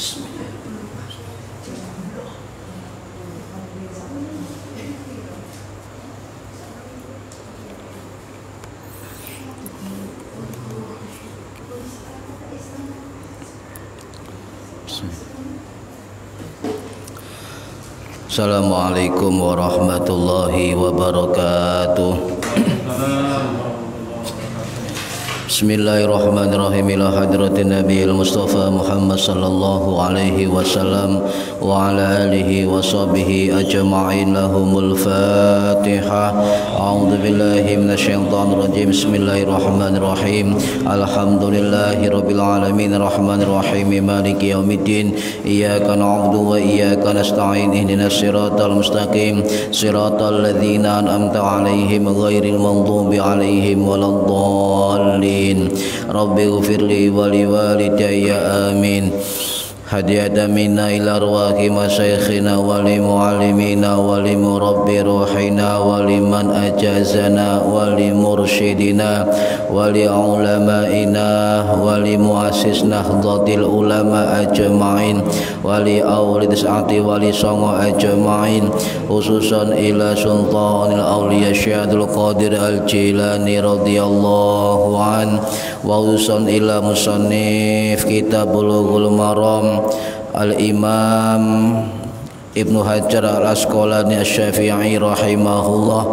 Assalamualaikum warahmatullahi wabarakatuh. Bismillahirrahmanirrahim. Ila hadratin Nabiyil Mustafa Muhammad sallallahu alaihi wasallam wa ala alihi wa sahbihi ajma'in. Lahumul Fatihah. A'udzu billahi minasyaitonir rajim. Bismillahirrahmanirrahim. Alhamdulillahirabbil alamin arrahmanir rahim maliki yaumiddin. Iyyaka na'budu wa iyyaka nasta'in. Ihdinas siratal mustaqim. Siratal ladzina an'amta 'alaihim ghairil maghdubi 'alaihim waladdallin. Rabbi ghfirli wa liwalidayya amin. Hadiyatan minna ila arwahi masyayikhina wa li muallimina wa li murabbi ruhina wa liman ajazana wa li mursyidina wa li ulamaina wa li muassis nahdlatil ulama ajma'in wa li awlid sa'ati wa li songo ajma'in, khususan ila sultanil awliya Syaikhul Qadir Al-Jilani radhiyallahu an, wa khususan ila musannif kitab Bulughul Maram Al-Imam Ibnu Hajar Al-Asqalani Asy-Syafi'i rahimahullah,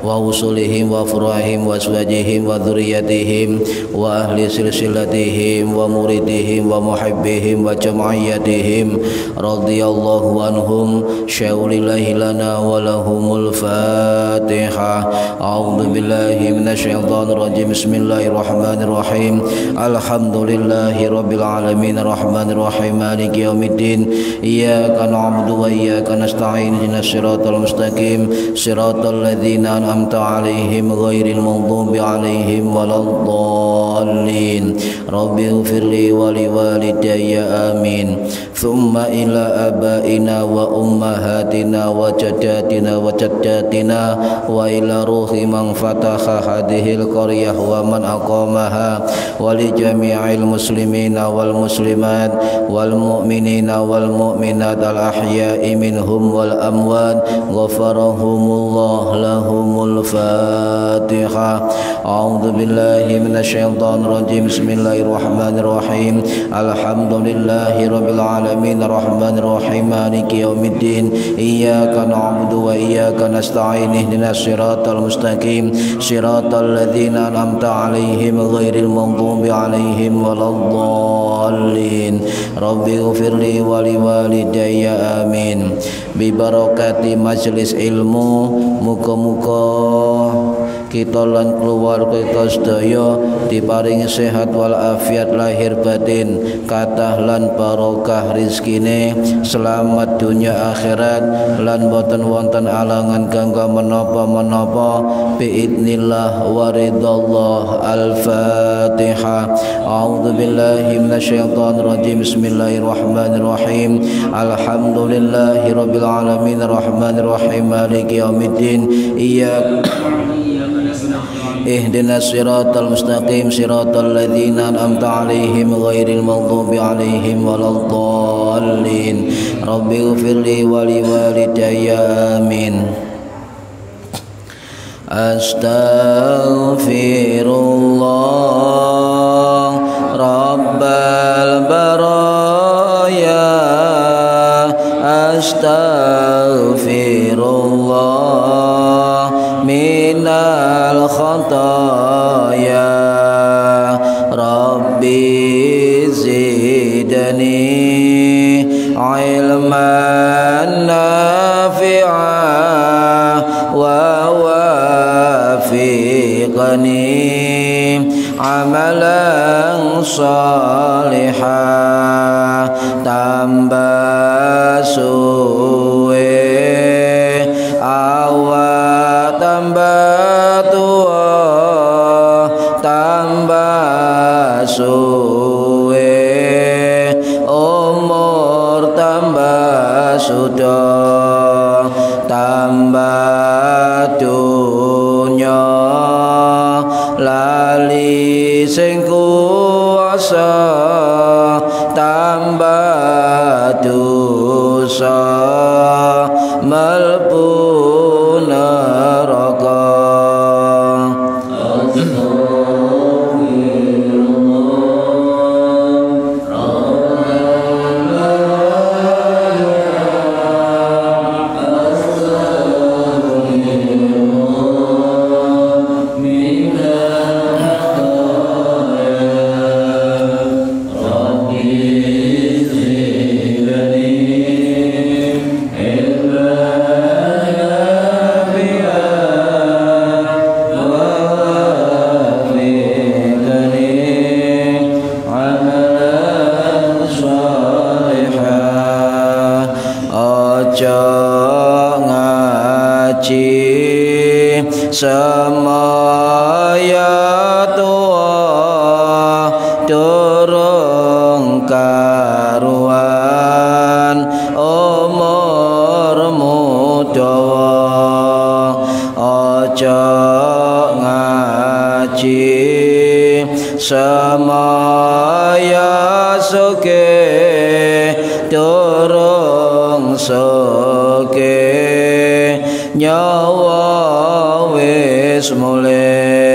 wa usulihim wa furu'ihim wa aswajihim wa dzurriyyatihim wa ahli silsilatihim wa muridihim wa muhibbihim wa jam'iyyatihim radhiyallahu anhum syaulillahi lana wa lahumul Fatihah. A'udzu billahi minasyaitonir rajim. Bismillahirrahmanirrahim. Alhamdulillahi rabbil alamin arrahmanir rahim maliki yaumiddin. Iyyaka na'budu wa iyyaka nasta'in. Ihdinas siratal mustaqim. Siratal ladzina an'amta 'alaihim ghairil maghdubi 'alaihim waladdallin. Rabbi ighfirli wa liwalidayya amin. Thumma ila abaina wa ummahatina wa jaddatina wa jaddatina wa ila ruhi man fataha hadhil qaryah wa man aqamaha wa li jami'il muslimina wal muslimat wal mu'minina wal mu'minat al ahya'i minhum wal amwat ghafarahumullah lahumul Fatihah. A'udzu billahi minasyaitonir rajim. Bismillahirrahmanirrahim. Alhamdulillahi rabbil alamin arrahmanir rahim maliki yaumiddin. Iyyaka na'budu wa iyyaka nasta'in. Ihdinas siratal mustaqim. Siratal ladzina an'amta 'alaihim ghairil maghdubi 'alaihim waladdallin. Rabbi ighfirli wa liwalidayya amin. Bi barakati majlis ilmu, muga-muga kita lan keluarga kita sedaya diparingi sehat wal afiat lahir batin, kathah lan barokah rizkine, selamat dunia akhirat, lan boten wonten alangan kanggo menapa-menapa biidznillah wa ridallah. Al-Fatihah. A'udzu billahi minasyaitonir rajim. Bismillahirrahmanirrahim. Alhamdulillahi rabbil alamin arrahmanir rahim maliki yaumiddin. Ihdinas siratal mustaqim. Siratal ladzina an'amta 'alaihim ghairil maghdubi 'alaihim waladdallin. Rabbi ighfirli wa liwalidayya amin. Astaghfirullah rabbal baraya. Astaghfirullah minal khataya. Rabbi zidni ilman nafi'an wa wafiqni amalan salihah. Tambah suwe awak, tambah tua, tambah suwe umur, tambah sudah, tambah dunya lali sing kuasa, tambah samaya tua durung karuan umurmu dawa aja ngaji samaya suke durung suke nyawa wis mulai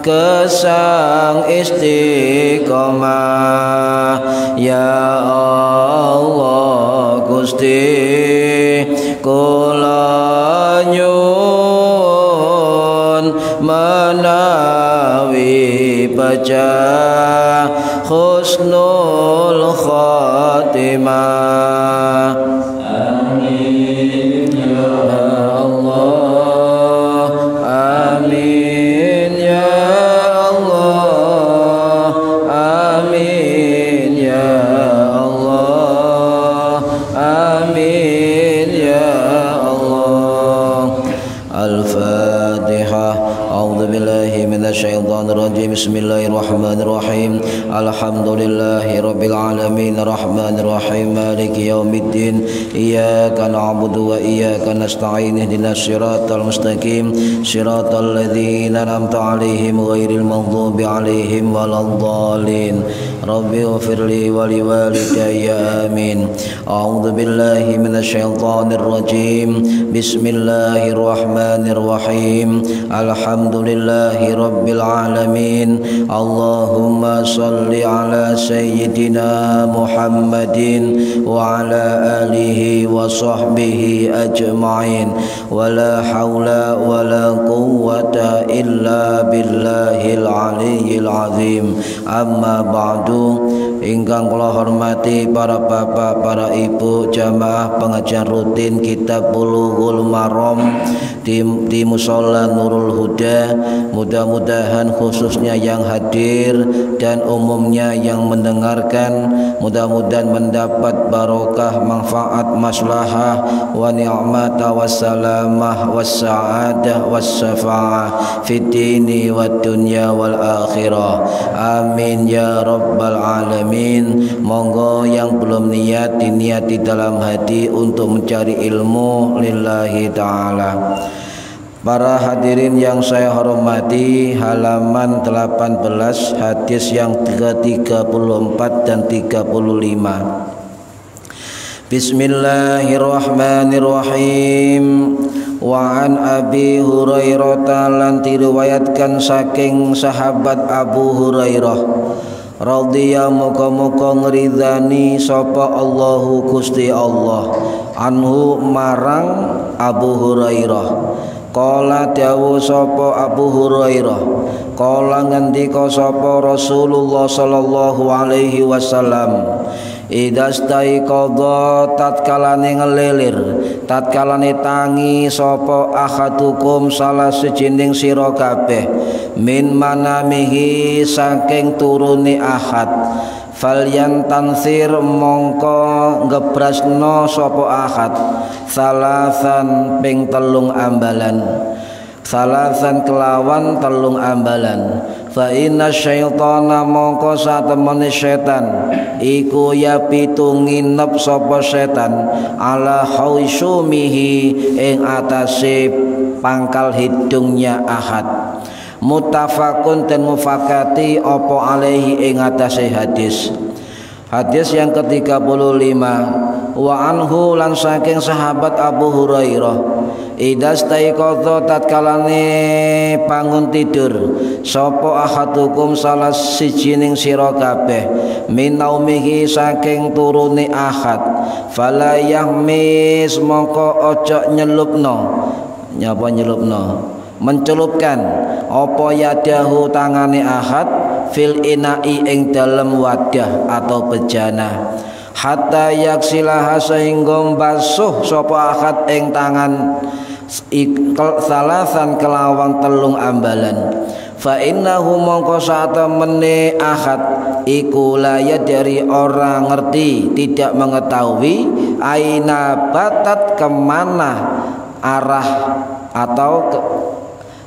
kesang istiqomah ya Allah Gusti kula nyuwun menawi baca husnul khatimah amin ya Allah amin ya الشيطان الرجيم بسم الله الرحمن الرحيم الحمد لله رب العالمين الرحمن الرحيم مالك يوم الدين إياك نعبد وإياك نستعين اهدنا الصراط المستقيم صراط الذين أنعمت عليهم غير المغضوب عليهم ولا الضالين رب اغفر لي ولوالدي آمين أعوذ بالله من الشيطان الرجيم بسم الله الرحمن الرحيم الحمد لله رب العالمين اللهم صل على سيدنا محمد وعلى آله وصحبه أجمعين ولا حول ولا قوة إلا بالله العلي العظيم أما بعد ingkang kula hormati para bapak, para ibu, jamaah pengajian rutin Kitab Bulughul Maram di Mushola Nurul Huda. Mudah-mudahan khususnya yang hadir dan umumnya yang mendengarkan mudah-mudahan mendapat barokah, manfaat, maslahah wa ni'mata wassalamah wassa'adah wassafa'ah fid dini wad dunya wal akhirah amin ya rabbal alamin. Monggo yang belum niat diniati dalam hati untuk mencari ilmu lillahi ta'ala. Para hadirin yang saya hormati, halaman 18 hadis yang ke-34 dan 35. Bismillahirrahmanirrahim. Wa an Abi Hurairah lan diriwayatkan saking sahabat Abu Hurairah radhiyallahu muga-muga ngridani sapa Allahu Gusti Allah anhu marang Abu Hurairah. Qala dawuh sapa Abu Hurairah, qala ngendika sapa Rasulullah sallallahu alaihi wasallam, idastai qadha tatkalane ngelilir, tatkalane tangi sapa ahadukum salah sejining sira kabeh min manamihi saking turune ahad falyan tansir mongko ngebrasno sapa ahad salasan ping telung ambalan, salasan kelawan telung ambalan. Fa inna syaitana mongko satemene setan iku yapitu nginep sapa setan ala khausyumihi ing atase pangkal hidungnya ahad. Muttafaqun dan mufakati apa alaihi ing atase hadis. Hadis yang ke-35, wa anhu lan saking sahabat Abu Hurairah, idza staiqadha tatkalane bangun tidur sapa ahadukum salah sijining sira kabeh min naumihi saking turune ahad, fala yahmis mongko aja nyelupno, nyapa nyelupno, mencelupkan apa yadahu tangane ahad fil inai ing dalem wadah atau bejana, hatta yaksilaha sehingga basuh sapa ahad ing tangan salasan kelawan telung ambalan. Fa innahu mongko satemene ahad iku laya dari orang ngerti, tidak mengetahui aina batat kemana arah atau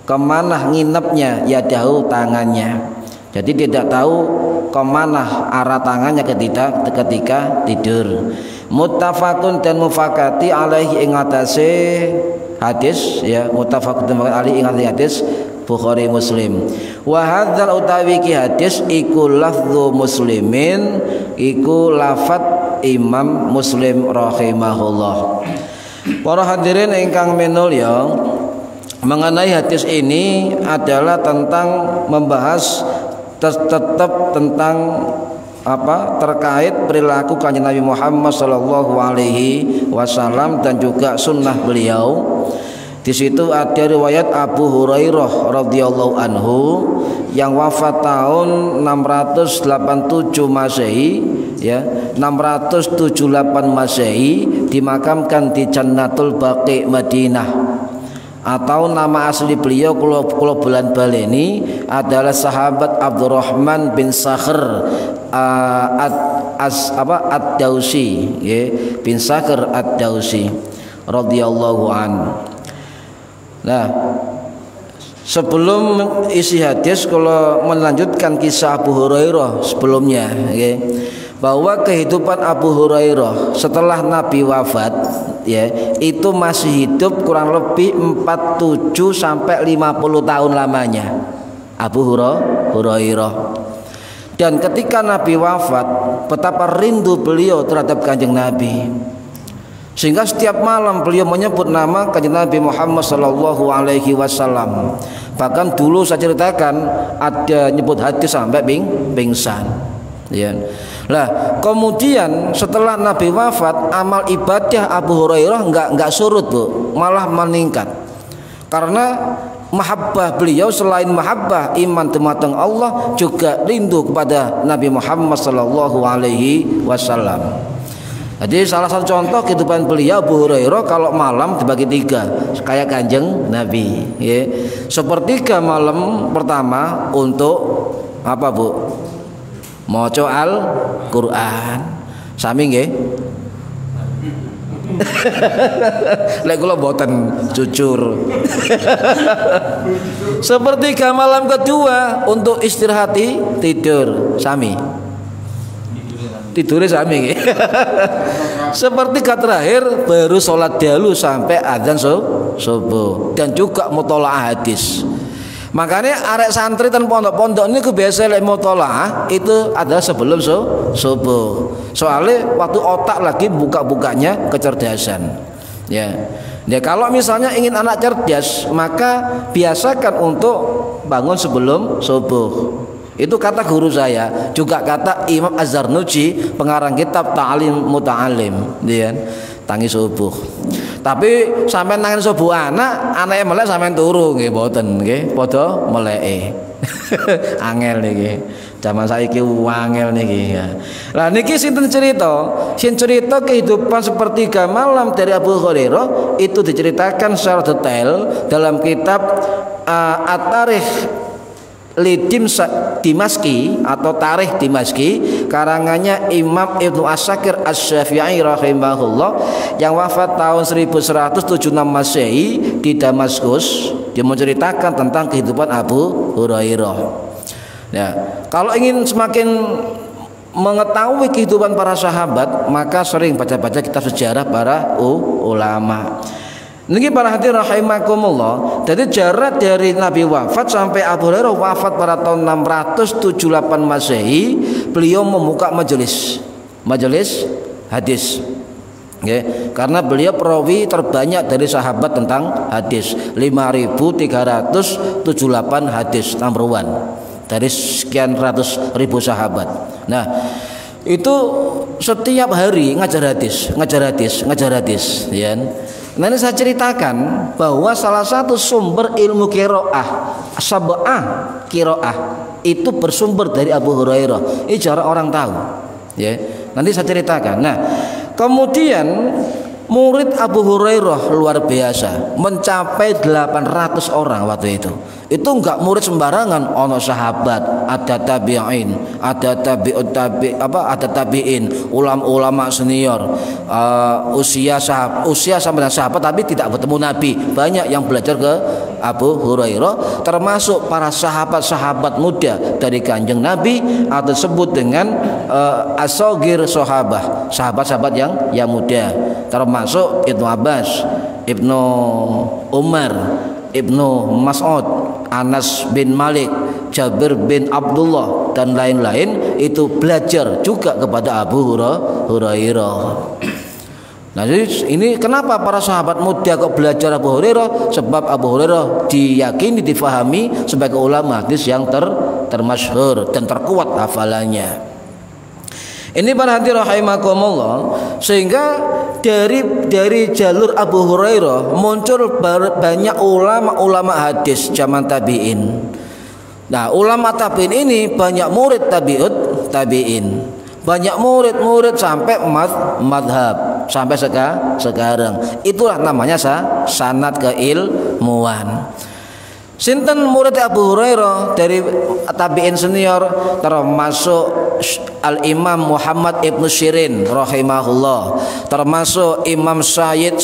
kemana nginepnya yadahu tangannya. Jadi tidak tahu kemana arah tangannya ketika tidur. Muttafaqun dan mufakati alaihi ing atase hadis, ya, muttafaqun alaihi ing hadis Bukhari Muslim. Wa hadzal utawi ki hadis iku lafdzu muslimin, iku lafat Imam Muslim rahimahullah. Para hadirin ingkang minulya, mengenai hadis ini adalah tentang membahas tetap tentang apa terkait perilaku kanjeng Nabi Muhammad sallallahu alaihi wasallam dan juga sunnah beliau. Di situ ada riwayat Abu Hurairah radhiyallahu anhu yang wafat tahun 687 Masehi, ya, 678 Masehi, dimakamkan di Jannatul Baqi Madinah. Atau nama asli beliau kalau bulan baleni adalah sahabat Abdurrahman bin Sakhr ad-Dausi, ya, bin Sakhr ad-Dausi radhiyallahu an. Nah, sebelum isi hadis, kalau melanjutkan kisah Abu Hurairah sebelumnya, ya, bahwa kehidupan Abu Hurairah setelah Nabi wafat, ya, itu masih hidup kurang lebih 47 sampai 50 tahun lamanya Abu Hurairah. Dan ketika Nabi wafat, betapa rindu beliau terhadap kanjeng Nabi, sehingga setiap malam beliau menyebut nama kanjeng Nabi Muhammad sallallahu alaihi wasallam. Bahkan dulu saya ceritakan ada nyebut hadis sampai pingsan, ya. Lah, kemudian setelah Nabi wafat, amal ibadah Abu Hurairah enggak surut, Bu, malah meningkat. Karena mahabbah beliau, selain mahabbah iman dumateng Allah, juga rindu kepada Nabi Muhammad sallallahu alaihi wasallam. Jadi salah satu contoh kehidupan beliau Abu Hurairah, kalau malam dibagi tiga kayak kanjeng Nabi, ya. Sepertiga malam pertama untuk apa, Bu? Maca Al-Qur'an. Sami nggih? Lek kula mboten jujur. Sepertiga malam kedua untuk istirahat tidur. Sami. Tidurnya sami. Sepertiga terakhir baru sholat dahulu sampai adzan subuh, dan juga mutolaah hadis. Makanya arek santri dan pondok-pondok ini kebiasaan lek mutolaah itu adalah sebelum subuh. Soalnya waktu otak lagi buka-bukanya kecerdasan. Ya. Ya, kalau misalnya ingin anak cerdas, maka biasakan untuk bangun sebelum subuh. Itu kata guru saya, juga kata Imam Az-Zarnuji, pengarang kitab Ta'lim Muta'alim, dia tangi subuh. Tapi sampai nangin subuh anaknya melek sampai turu nggih mboten nggih, padha meleke. Angel niki. Zaman saiki angel niki. Lah niki sinten cerita? Sin cerita kehidupan sepertiga malam dari Abu Hurairah itu diceritakan secara detail dalam kitab At-Tarikh Dimaski atau Tarikh Dimaski, karangannya Imam Ibnu As-Sakir Asy-Syafi'i rahimahullah, yang wafat tahun 1176 Masehi di Damaskus. Dia menceritakan tentang kehidupan Abu Hurairah. Ya, kalau ingin semakin mengetahui kehidupan para sahabat, maka sering baca-baca kitab sejarah para ulama. Niki para hadirin rahimakumullah. Jadi jarak dari Nabi wafat sampai Abu Hurairah wafat pada tahun 678 Masehi, beliau membuka majelis. majelis hadis. Okay. Karena beliau perawi terbanyak dari sahabat tentang hadis, 5.378 hadis, number one dari sekian ratus ribu sahabat. Nah, itu setiap hari ngajar hadis, ya. Nanti saya ceritakan bahwa salah satu sumber ilmu qiraah, sab'ah qiraah itu bersumber dari Abu Hurairah. Ini jarang orang tahu, ya. Nanti saya ceritakan. Nah, kemudian murid Abu Hurairah luar biasa, mencapai 800 orang waktu itu. Itu enggak murid sembarangan, ono sahabat, ada tabi'in, ada ada tabi'in, ulama senior, usia sama dengan sahabat tapi tidak bertemu Nabi. Banyak yang belajar ke Abu Hurairah, termasuk para sahabat-sahabat muda dari Kanjeng Nabi, atau disebut dengan as-saghir sahabah, sahabat-sahabat yang muda, termasuk Ibnu Abbas, Ibnu Umar, Ibnu Mas'ud, Anas bin Malik, Jabir bin Abdullah dan lain-lain itu belajar juga kepada Abu Hurairah. Nah, jadi ini kenapa para sahabat muda kok belajar Abu Hurairah? Sebab Abu Hurairah diyakini, difahami sebagai ulama hadis yang termasyhur dan terkuat hafalannya. Ini para hadirin rahimakumullah, sehingga dari jalur Abu Hurairah muncul banyak ulama hadis zaman tabi'in. Nah, ulama tabi'in ini banyak murid tabi'in, banyak murid sampai madhab sampai sekarang. Itulah namanya sanad keilmuan. Sinten murid Abu Hurairah dari tabi'in senior, termasuk Al-Imam Muhammad Ibnu Sirin rahimahullah, termasuk Imam Sa'id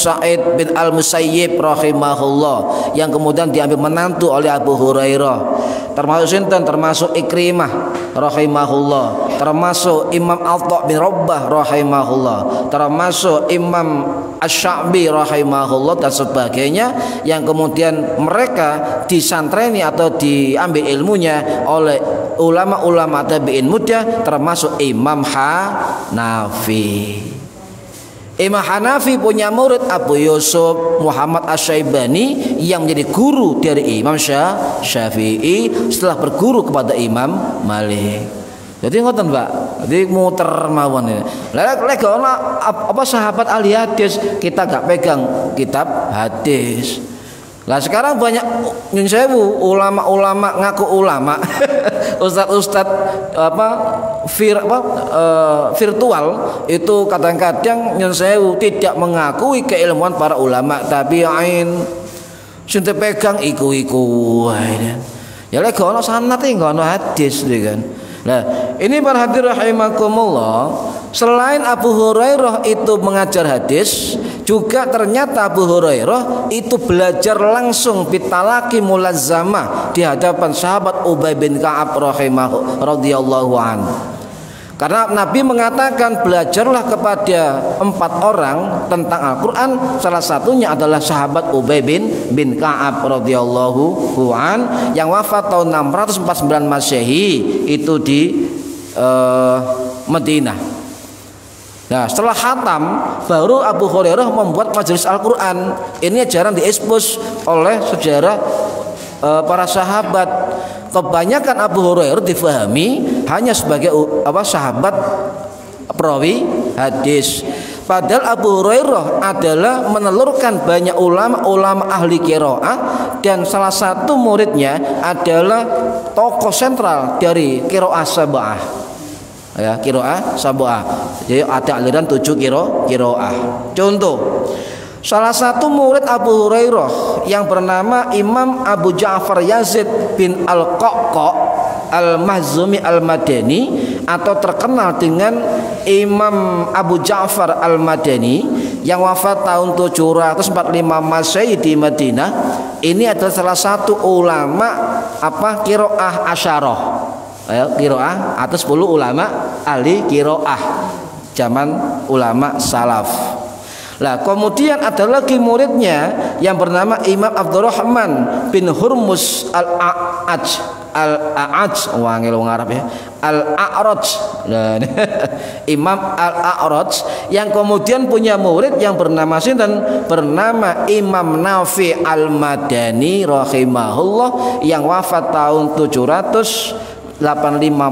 bin Al-Musayyib rahimahullah, yang kemudian diambil menantu oleh Abu Hurairah. Termasuk sinten? Termasuk Ikrimah rahimahullah, termasuk Imam Atha bin Rabbah rahimahullah, termasuk Imam Asy-Sya'bi rahimahullah dan sebagainya, yang kemudian mereka disantreni atau diambil ilmunya oleh ulama-ulama tabi'in muda, termasuk Imam Hanafi. Imam Hanafi punya murid Abu Yusuf Muhammad Asy-Syaibani yang menjadi guru dari Imam Syafi'i setelah berguru kepada Imam Malik. Jadi ngoten Pak, jadi muter mawon ini. Lek ana apa sahabat ahli hadis, kita gak pegang kitab hadis. Lah sekarang banyak nyun sewu ulama-ulama ngaku ulama, ustadz-ustadz virtual itu kadang-kadang nyun sewu tidak mengakui keilmuan para ulama tabi'in. Sing pegang iku-iku wae. Ya lek ana sanad iki gak ana hadis kan. Nah, ini para hadirin rahimakumullah, selain Abu Hurairah itu mengajar hadis, juga ternyata Abu Hurairah itu belajar langsung bitalaki mulazzamah di hadapan sahabat Ubay bin Ka'ab radhiyallahu anhu. Karena Nabi mengatakan belajarlah kepada 4 orang tentang Al-Quran. Salah satunya adalah sahabat Ubay bin Ka'ab radhiyallahu an yang wafat tahun 649 Masehi itu di Madinah. Nah, setelah khatam baru Abu Hurairah membuat majelis Al-Quran. Ini jarang diekspos oleh sejarah para sahabat. Kebanyakan Abu Hurairah difahami hanya sebagai sahabat perawi hadis. Padahal Abu Hurairah adalah menelurkan banyak ulama ahli qiraah, dan salah satu muridnya adalah tokoh sentral dari qiraah sab'ah. Ya, qiraah sab'ah. Jadi ada aliran 7 qiraah. Contoh, salah satu murid Abu Hurairah yang bernama Imam Abu Ja'far Yazid bin Al-Qaqqa Al-Mahzumi Al-Madani, atau terkenal dengan Imam Abu Ja'far Al-Madani, yang wafat tahun 745 Masehi di Madinah. Ini adalah salah satu ulama qiraah asyarah. Qiraah atas 10 ulama ahli qiraah zaman ulama salaf. Lah kemudian ada lagi muridnya yang bernama Imam Abdurrahman bin Hurmus Al-A'aj, wangil wong Arab ya, Al-A'raj Nah, Imam Al-A'raj yang kemudian punya murid yang bernama sinten? Bernama Imam Nafi Al-Madani rahimahullah yang wafat tahun 785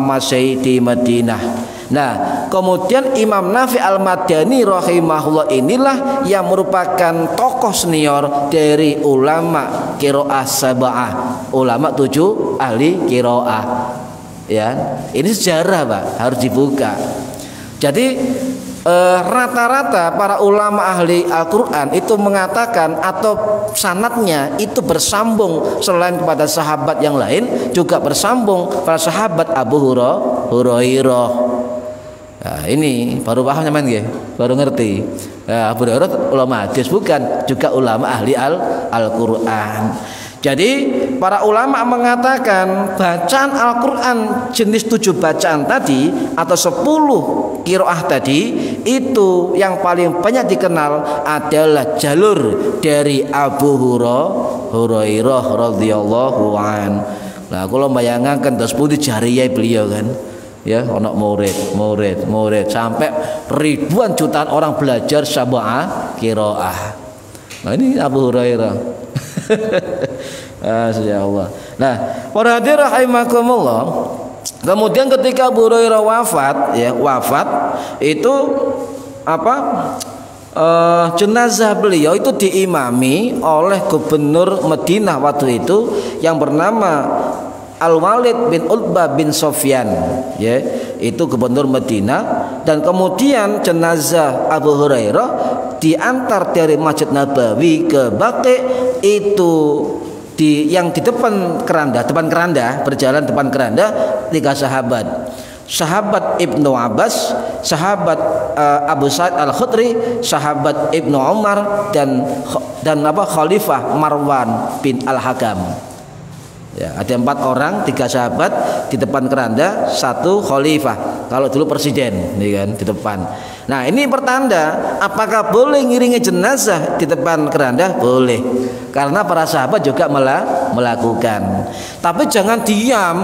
Masehi di Madinah. Nah, kemudian Imam Nafi Al-Madani rahimahullah inilah yang merupakan tokoh senior dari ulama qiraah sab'ah, ulama 7 ahli qiraah. Ya, ini sejarah Pak, harus dibuka. Jadi rata-rata para ulama ahli Al-Quran itu mengatakan atau sanadnya itu bersambung selain kepada sahabat yang lain juga bersambung pada sahabat Abu Hurairah. Nah, ini baru paham nyaman ya, baru ngerti. Nah, Abu Hurairah ulama hadis bukan, juga ulama ahli Al-Quran. Jadi para ulama mengatakan bacaan Al-Quran jenis 7 bacaan tadi atau 10 qiraah tadi itu yang paling banyak dikenal adalah jalur dari Abu Hurairah radhiyallahu an. Nah, kalau bayangkan terus pun jariyah beliau kan, ya, ono murid sampai ribuan jutaan orang belajar sab'ah qiraah. Nah, ini Abu Hurairah. Masya Allah. Nah, para hadirin rahimakumullah, kemudian ketika Abu Hurairah wafat itu apa? Jenazah beliau itu diimami oleh gubernur Madinah waktu itu yang bernama Al-Walid bin Utbah bin Sofyan, ya, itu gubernur Madinah. Dan kemudian jenazah Abu Hurairah diantar dari Masjid Nabawi ke Baqi itu yang di depan keranda berjalan depan keranda 3 sahabat Ibnu Abbas, sahabat Abu Sa'id Al-Khudri, sahabat Ibnu Umar dan Khalifah Marwan bin Al-Hakam. Ya, ada 4 orang, 3 sahabat di depan keranda, 1 khalifah. Kalau dulu presiden, nih kan, di depan. Nah, ini pertanda apakah boleh ngiringi jenazah di depan keranda? Boleh. Karena para sahabat juga melakukan. Tapi jangan diam.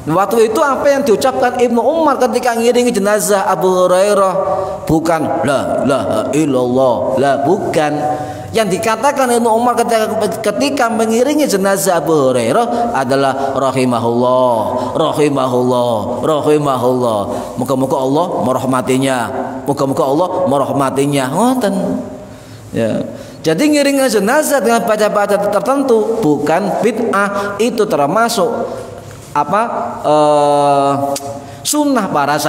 Waktu itu apa yang diucapkan Ibnu Umar ketika ngiringi jenazah Abu Hurairah? Bukan la ilaha illallah, la, bukan. Yang dikatakan Ibnu Umar ketika mengiringi jenazah Abu Hurairah adalah rahimahullah. Moga-moga Allah merahmatinya. Ngoten. Ya. Jadi ngiringi jenazah dengan baca-baca tertentu bukan bid'ah, itu termasuk sunnah para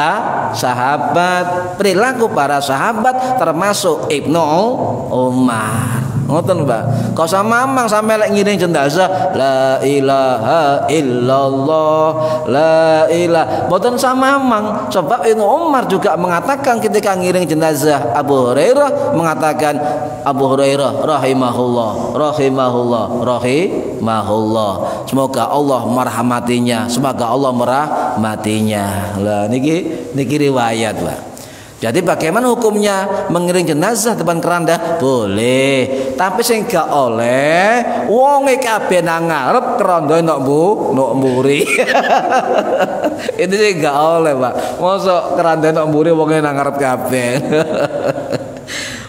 sahabat, perilaku para sahabat, termasuk Ibnu Umar. Ngoten Mbak. Kau sama mamang sampai lek ngiring jenazah la ilaha illallah, la ilah. Mboten sama mamang. Sebab Ibnu Umar juga mengatakan ketika ngiring jenazah Abu Hurairah, mengatakan Abu Hurairah rahimahullah. Semoga Allah merahmatinya. Lah niki riwayat, Pak. Jadi bagaimana hukumnya mengiring jenazah depan keranda? Boleh, tapi sing gak oleh wonge kabeh nang ngarep keranda nok mburi. Itu sing gak oleh, Pak. Mosok keranda nok mburi wonge nang ngarep kabeh.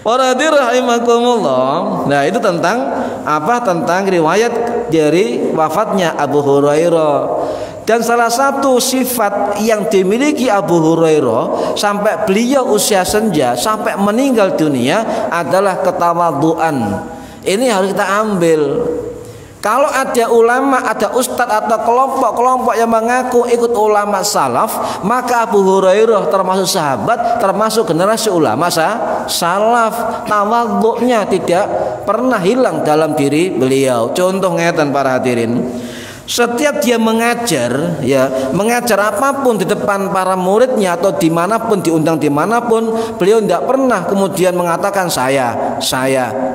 Para hadirin rahimakumullah. Nah, itu tentang riwayat dari wafatnya Abu Hurairah. Dan salah satu sifat yang dimiliki Abu Hurairah sampai beliau usia senja, sampai meninggal dunia adalah ketawadhuan. Ini harus kita ambil. Kalau ada ulama, ada ustadz atau kelompok-kelompok yang mengaku ikut ulama salaf, maka Abu Hurairah termasuk sahabat, termasuk generasi ulama salaf. Tawadhunya tidak pernah hilang dalam diri beliau. Contoh ngeten para hadirin. Setiap dia mengajar apapun di depan para muridnya atau dimanapun, diundang dimanapun, beliau tidak pernah kemudian mengatakan saya,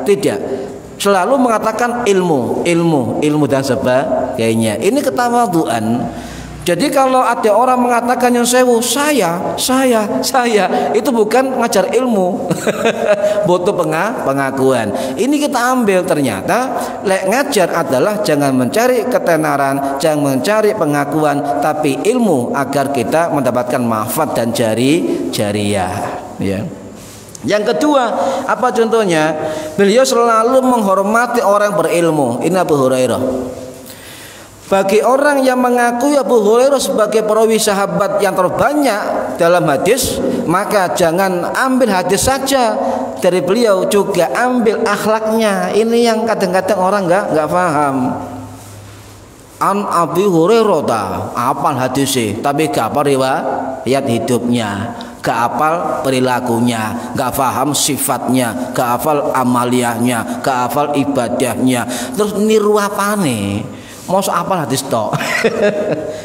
tidak. Selalu mengatakan ilmu dan sebagainya. Ini ketawadhuan. Jadi kalau ada orang mengatakan yang sewu, saya, itu bukan ngajar ilmu. Butuh pengakuan. Ini kita ambil, ternyata lek ngajar adalah jangan mencari ketenaran, jangan mencari pengakuan, tapi ilmu agar kita mendapatkan manfaat dan jariah. Ya. Yang kedua, apa contohnya? Beliau selalu menghormati orang berilmu. Ini Abu Hurairah. Bagi orang yang mengakui Abu Hurairah sebagai perawi sahabat yang terbanyak dalam hadis, maka jangan ambil hadis saja dari beliau, juga ambil akhlaknya. Ini yang kadang-kadang orang nggak paham. An Abi Hurairah apal hadisnya, tapi gak apa riwayat hidupnya, gak apal perilakunya, gak paham sifatnya, gak hafal amaliyahnya, gak hafal ibadahnya. Terus niru apane? Mosok apal hadis tok.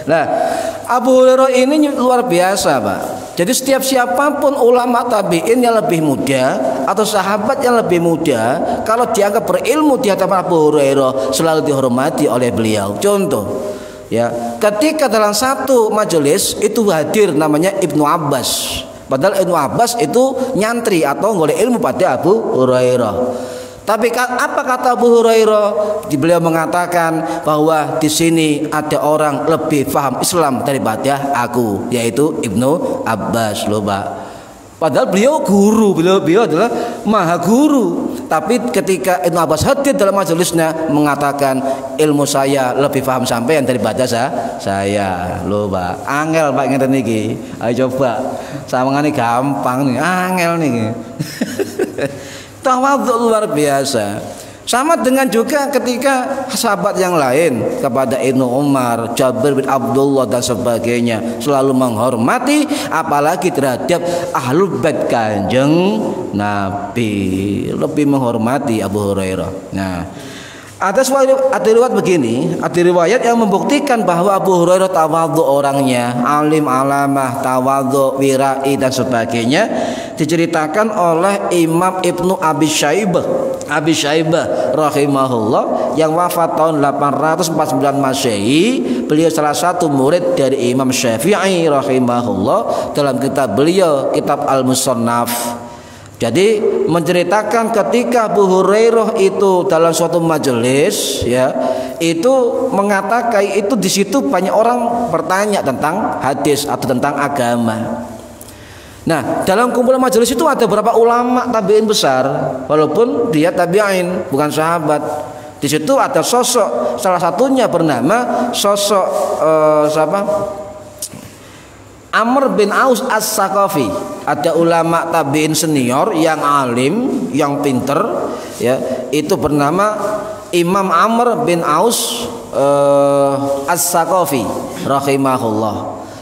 Nah, Abu Hurairah ini luar biasa, Pak. Jadi setiap siapapun ulama tabi'in yang lebih muda atau sahabat yang lebih muda, kalau dianggap berilmu di hadapan Abu Hurairah, selalu dihormati oleh beliau. Contoh, ya, ketika dalam satu majelis itu hadir namanya Ibnu Abbas. Padahal Ibnu Abbas itu nyantri atau golek ilmu pada Abu Hurairah. Tapi apa kata Abu Hurairah? Beliau mengatakan bahwa di sini ada orang lebih paham Islam daripada aku, yaitu Ibnu Abbas, loh Pak. Padahal beliau guru, beliau adalah maha guru. Tapi ketika Ibnu Abbas hadir dalam majelisnya mengatakan ilmu saya lebih paham sampean daripada saya, loh Pak. Angel Pak ngeten niki. Ayo coba. Sawangane gampang nih, angel niki. Tawadhu luar biasa. Sama dengan juga ketika sahabat yang lain kepada Ibnu Umar, Jabir bin Abdullah dan sebagainya, selalu menghormati, apalagi terhadap ahlul bait Kanjeng Nabi, lebih menghormati Abu Hurairah. Nah, ada riwayat begini, ada riwayat yang membuktikan bahwa Abu Hurairah tawadhu orangnya, alim alamah, tawadhu, wirai dan sebagainya, diceritakan oleh Imam Ibnu Abi Syaibah rahimahullah yang wafat tahun 849 Masehi. Beliau salah satu murid dari Imam Syafi'i rahimahullah. Dalam kitab beliau, kitab Al-Musannaf, jadi menceritakan ketika Abu Hurairah itu dalam suatu majelis, ya, itu mengatakan itu di situ banyak orang bertanya tentang hadis atau tentang agama. Nah, dalam kumpulan majelis itu ada beberapa ulama tabi'in besar, walaupun dia tabi'in, bukan sahabat. Di situ ada sosok, salah satunya bernama sosok siapa? Amr bin Aus As-Saqafi. Ada ulama tabi'in senior yang alim, yang pinter, ya, itu bernama Imam Amr bin Aus As-Saqafi rahimahullah,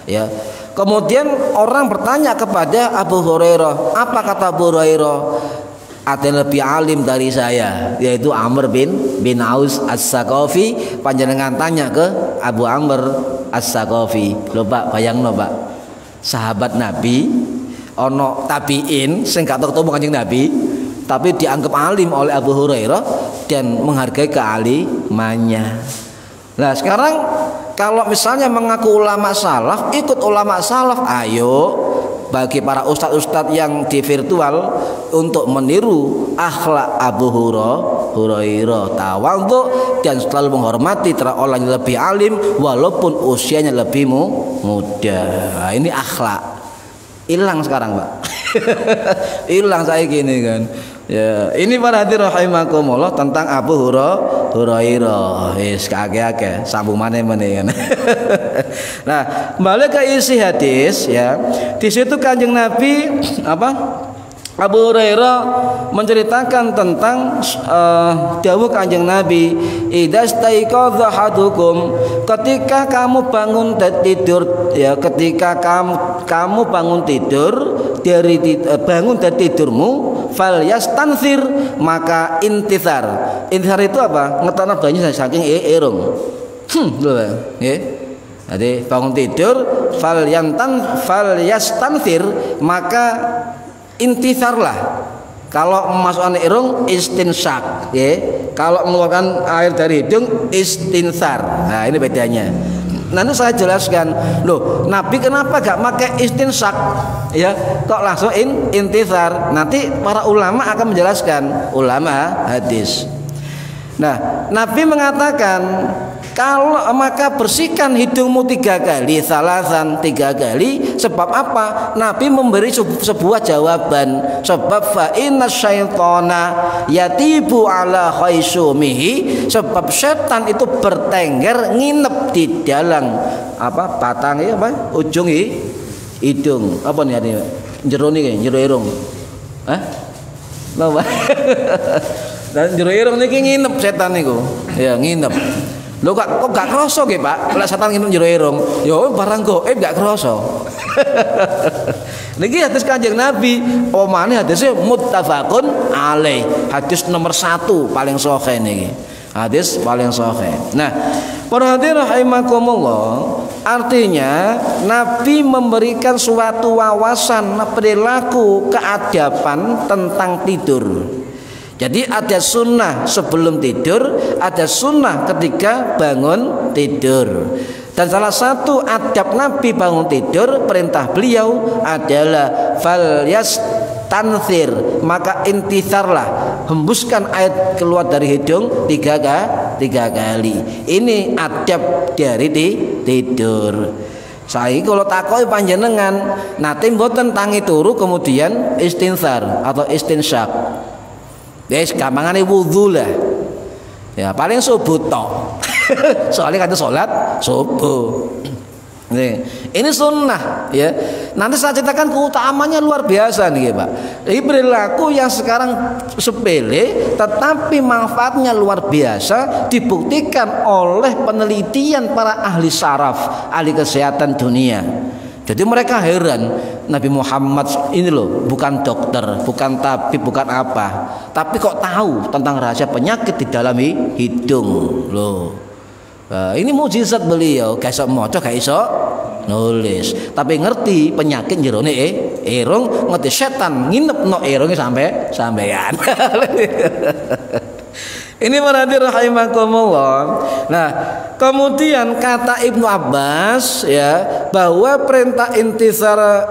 ya. Kemudian orang bertanya kepada Abu Hurairah, apa kata Abu Hurairah? Ada yang lebih alim dari saya, yaitu Amr bin Aus As-Saqafi. Panjenengan tanya ke Abu Amr As-Saqafi. Lho Pak, bayangno Pak, sahabat Nabi, ono tabiin sing gak tau ketemu Kanjeng Nabi, tapi dianggap alim oleh Abu Hurairah dan menghargai kealimannya. Nah, sekarang kalau misalnya mengaku ulama salaf, ikut ulama salaf, ayo bagi para ustadz-ustadz yang di virtual untuk meniru akhlak Abu Hurairah, tawadhu dan selalu menghormati orang yang lebih alim walaupun usianya lebih muda. Nah, ini akhlak hilang sekarang Pak. Hilang saya gini kan. Ya, ini para hadirin rahimakumullah tentang Abu Hurairah. Wis kage-kage sambung meneh kan. Nah, balik ke isi hadis, ya. Di situ Kanjeng Nabi apa? Abu Hurairah menceritakan tentang dawuh Kanjeng Nabi, idastaiqadha hadukum, ketika kamu bangun tidur, ya, ketika kamu bangun tidur bangun dari tidurmu, fal yastanthir, maka intithar. Intithar itu apa? Ngetokno banyu saking irung. Nggih. Jadi bangun tidur fal yastanthir, maka intitharlah. Kalau memasukkan irung istinsyak, ya. Kalau mengeluarkan air dari hidung istinthar. Nah, ini bedanya. Nanti saya jelaskan. Loh, Nabi kenapa gak pakai istinsyak? Ya, kok langsung intithar? Nanti para ulama akan menjelaskan, ulama hadis. Nah, Nabi mengatakan kalau maka bersihkan hidungmu 3 kali, salasan 3 kali. Sebab apa? Nabi memberi sebuah jawaban. Sebab fa inna syaitana yatibu ala khaisumihi. Sebab setan itu bertengger nginep di dalam apa batang apa ujung hidung apa nih ini jero nih jero irung Napa? Dan jero irung niki nginep setan niku. Ya nginep. Lho kok gak kroso nggih, Pak? Lek setan nginep jero irung, ya barang gaib gak kroso. Niki hadis Kanjeng Nabi, omane hadisnya muttafaqun alaih. Hadis nomor 1 paling sahih niki. Hadis paling sahih. Nah, para hadirin rahimakumullah, artinya Nabi memberikan suatu wawasan perilaku keadaban tentang tidur. Jadi ada sunnah sebelum tidur, ada sunnah ketika bangun tidur. Dan salah satu adab Nabi bangun tidur, perintah beliau adalah falyastanthir, maka intisarlah, hembuskan air keluar dari hidung 3 kali. Ini adab dari tidur. Saya kalau takoi panjenengan nate mboten tangi turu kemudian istinsar atau istinsyak. Wis gampangane wudu lah. Ya paling subuh tok. Soalnya kata sholat subuh. Nih, ini sunnah ya. Nanti saya ceritakan keutamanya luar biasa nih Pak. Ini perilaku yang sekarang sepele tetapi manfaatnya luar biasa, dibuktikan oleh penelitian para ahli saraf, ahli kesehatan dunia. Jadi mereka heran, Nabi Muhammad ini loh bukan dokter, bukan tabib, bukan apa, tapi kok tahu tentang rahasia penyakit di dalam hidung loh. Ini mukjizat beliau, gak iso maca, gak iso nulis, tapi ngerti penyakit jerone irung, ngerti setan nginep no irunge sampean. Ini berarti rahimakumullah. Nah, kemudian kata Ibnu Abbas ya bahwa perintah intisar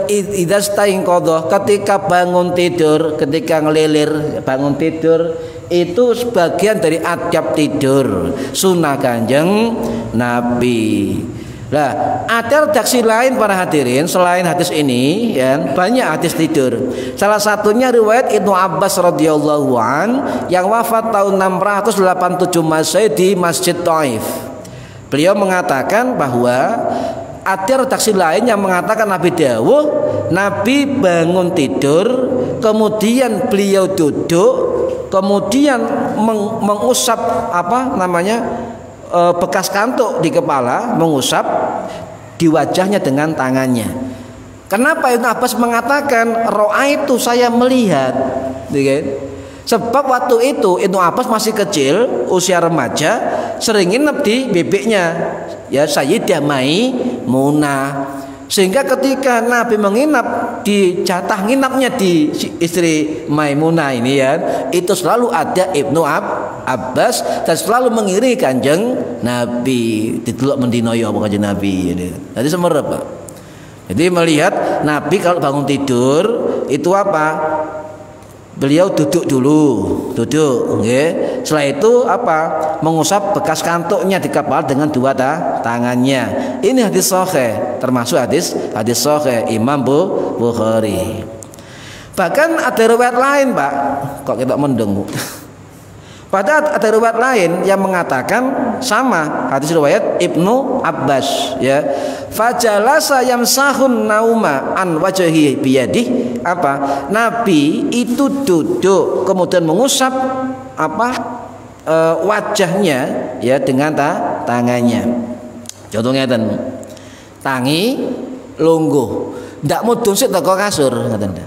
idastaiqadha ketika bangun tidur, ketika ngelilir bangun tidur itu sebagian dari adab tidur, sunnah Kanjeng Nabi. Nah, ada redaksi lain para hadirin selain hadis ini ya, banyak hadis tidur. Salah satunya riwayat Ibnu Abbas radhiyallahu an yang wafat tahun 687 Masehi di Masjid Thaif. Beliau mengatakan bahwa ada redaksi lain yang mengatakan Nabi dawuh, Nabi bangun tidur, kemudian beliau duduk, kemudian mengusap apa namanya? Bekas kantuk di kepala, mengusap di wajahnya dengan tangannya. Kenapa Ibnu Abbas mengatakan ro'aitu, saya melihat, sebab waktu itu Ibnu Abbas masih kecil, usia remaja, sering nginep di bebeknya ya Sayyidah Maimunah. Sehingga ketika Nabi menginap di jatah nginapnya di istri Maimunah ini ya, itu selalu ada Ibnu Abbas dan selalu mengiringi Kanjeng Nabi. Didelok mendino ya Kanjeng Nabi ini. Jadi semerep, Pak. Jadi melihat Nabi kalau bangun tidur itu apa? Beliau duduk dulu, duduk, okay. Setelah itu apa? Mengusap bekas kantuknya di kepala dengan 2 tangannya. Ini hadis sahih, termasuk hadis sahih Imam Bukhari. Bahkan ada riwayat lain, Pak. Kok kita mendeng? Padahal ada riwayat lain yang mengatakan sama, hadis riwayat Ibnu Abbas ya. Fajalasa yamsahun nauma an wajhi biyadih, apa? Nabi itu duduk kemudian mengusap apa? Wajahnya ya dengan tangannya. Contohnya tangi lungguh, ndak mudun sik teko kasur ngoten.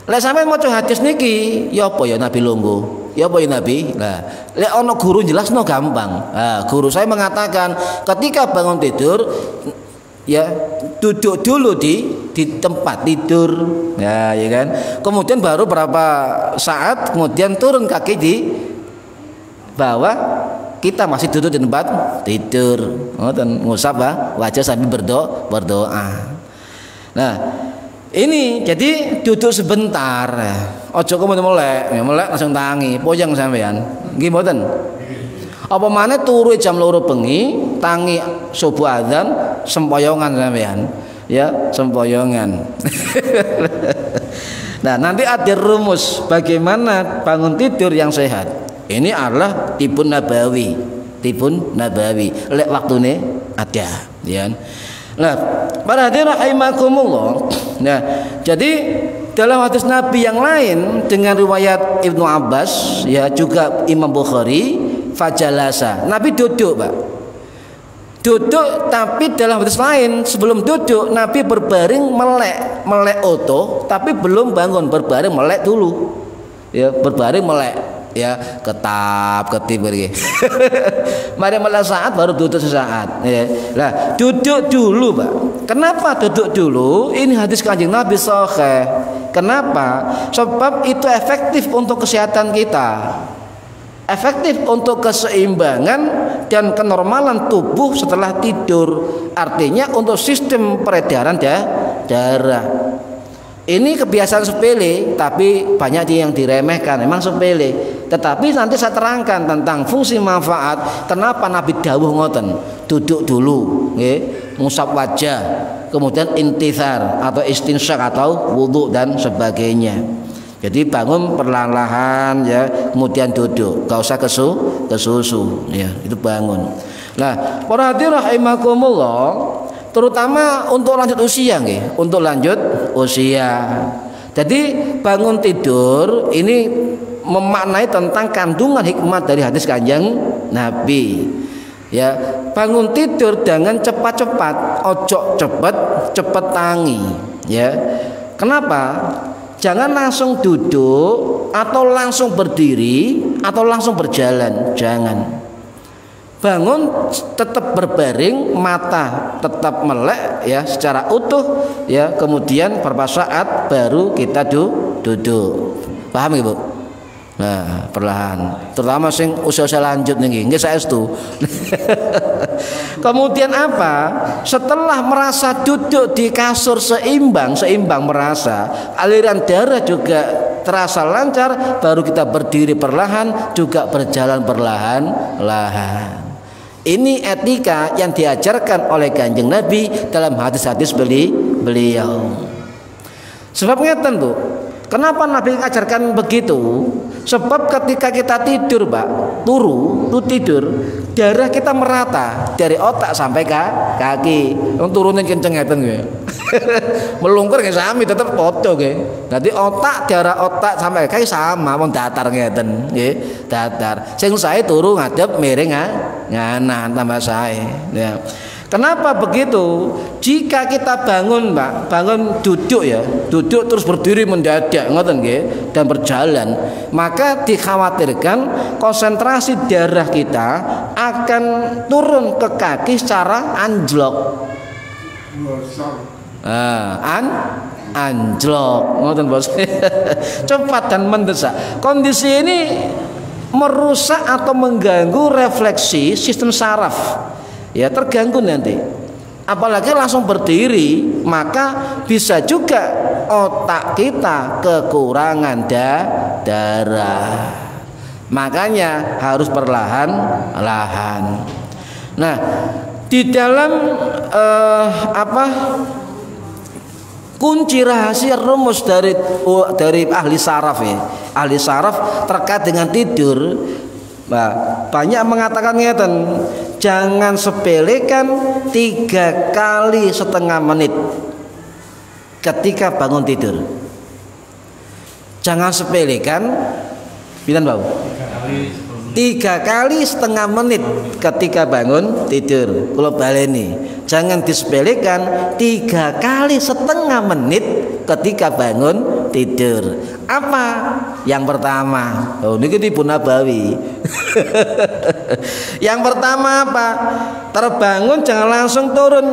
Lek sampeyan maca hadis niki, ya apa ya Nabi lungguh? Ya apa ya Nabi? Nah, lek ono guru jelasno gampang. Nah, guru saya mengatakan ketika bangun tidur ya duduk dulu di tempat tidur. Ya, ya kan? Kemudian baru berapa saat kemudian turun kaki di bawah, kita masih duduk di tempat tidur. Ngoten ngusap wajah sambil berdoa. Nah, Ini jadi duduk sebentar. Ojo kemudian melek langsung tangi, poyang sampean. Nggih mboten? Apa maneh turu jam 2 bengi, tangi subuh azan, sempoyongan sampean. Ya, sempoyongan. Nah, nanti ada rumus bagaimana bangun tidur yang sehat. Ini adalah tibun nabawi. Tibun nabawi. Lek waktune ada, ya. Nah, para hadirin rahimakumullah. Nah, jadi dalam hadis Nabi yang lain dengan riwayat Ibnu Abbas, ya juga Imam Bukhari, fajalasa. Nabi duduk, Pak. Duduk, tapi dalam hadis lain sebelum duduk Nabi berbaring melek oto, tapi belum bangun, berbaring melek dulu. Ya, berbaring melek. Ya, ketip pergi. Mari melek saat baru duduk sesaat. Ya. Nah, duduk dulu, Pak. Kenapa duduk dulu? Ini hadis Kanjeng Nabi sahih. Kenapa? Sebab itu efektif untuk kesehatan kita. Efektif untuk keseimbangan dan kenormalan tubuh setelah tidur. Artinya untuk sistem peredaran darah. Ini kebiasaan sepele, tapi banyak yang diremehkan. Memang sepele, tetapi nanti saya terangkan tentang fungsi manfaat. Kenapa Nabi dawuh ngoten? Duduk dulu, ngusap wajah, kemudian intisar atau istinsyak atau wudhu dan sebagainya. Jadi bangun perlahan-lahan, ya, kemudian duduk, gak usah kesusu, ya, itu bangun. Nah, para hadirin rahimakumullah, terutama untuk lanjut usia, untuk lanjut usia. Jadi bangun tidur ini memaknai tentang kandungan hikmat dari hadis Kanjeng Nabi. Ya, bangun tidur jangan cepat-cepat, ojo cepet tangi. Ya, kenapa? Jangan langsung duduk atau langsung berdiri atau langsung berjalan, jangan. Bangun tetap berbaring, mata tetap melek, ya, secara utuh, ya, kemudian beberapa saat baru kita duduk. Paham ya, Bu? Nah, perlahan, terutama sing usia lanjut nih, nggih saestu. Kemudian apa? Setelah merasa duduk di kasur seimbang merasa aliran darah juga terasa lancar, baru kita berdiri perlahan, juga berjalan perlahan-lahan. Ini etika yang diajarkan oleh Kanjeng Nabi dalam hadis-hadis beliau. Sebab ngeten, Bu. Kenapa Nabi mengajarkan begitu? Sebab ketika kita tidur, Pak, tidur, darah kita merata dari otak sampai kaki. Wong turunin kenceng ngeten nggih. Melungkur nggih sami tetep padha nggih. Dadi darah otak sampai kaki sama, wong datar ngeten nggih, datar. Sing sae turu ngadep miring nganan tambah sae. Ya. Kenapa begitu? Jika kita bangun, Pak, bangun duduk, ya, duduk terus berdiri mendadak, ngoten nggih, dan berjalan, maka dikhawatirkan konsentrasi darah kita akan turun ke kaki secara anjlok. Anjlok, ngoten Bos. Cepat dan mendesak. Kondisi ini merusak atau mengganggu refleksi sistem saraf. Ya, terganggu nanti. Apalagi langsung berdiri, maka bisa juga otak kita kekurangan darah. Makanya harus perlahan-lahan. Nah, di dalam kunci rahasia rumus dari ahli saraf, ya. Ahli saraf terkait dengan tidur, banyak mengatakan ngeten, jangan sepelekan 3,5 menit ketika bangun tidur. Jangan sepelekan, bilang bau, 3,5 menit ketika bangun tidur. Kalau baleni, jangan disepelekan 3,5 menit ketika bangun tidur. Apa? Yang pertama, ini Ibnu Nabawi. Yang pertama apa? Terbangun jangan langsung turun,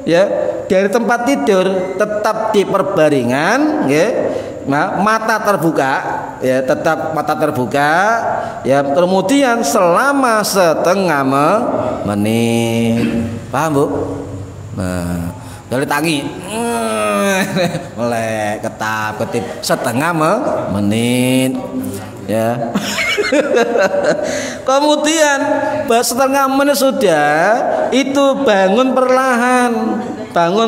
ya, dari tempat tidur, tetap di perbaringan, ya. Nah, mata terbuka, ya, tetap mata terbuka, ya, kemudian selama setengah menit. Paham, Bu? Nah, Dari tangi. Melek ketap ketip setengah menit ya. Kemudian setengah menit sudah itu bangun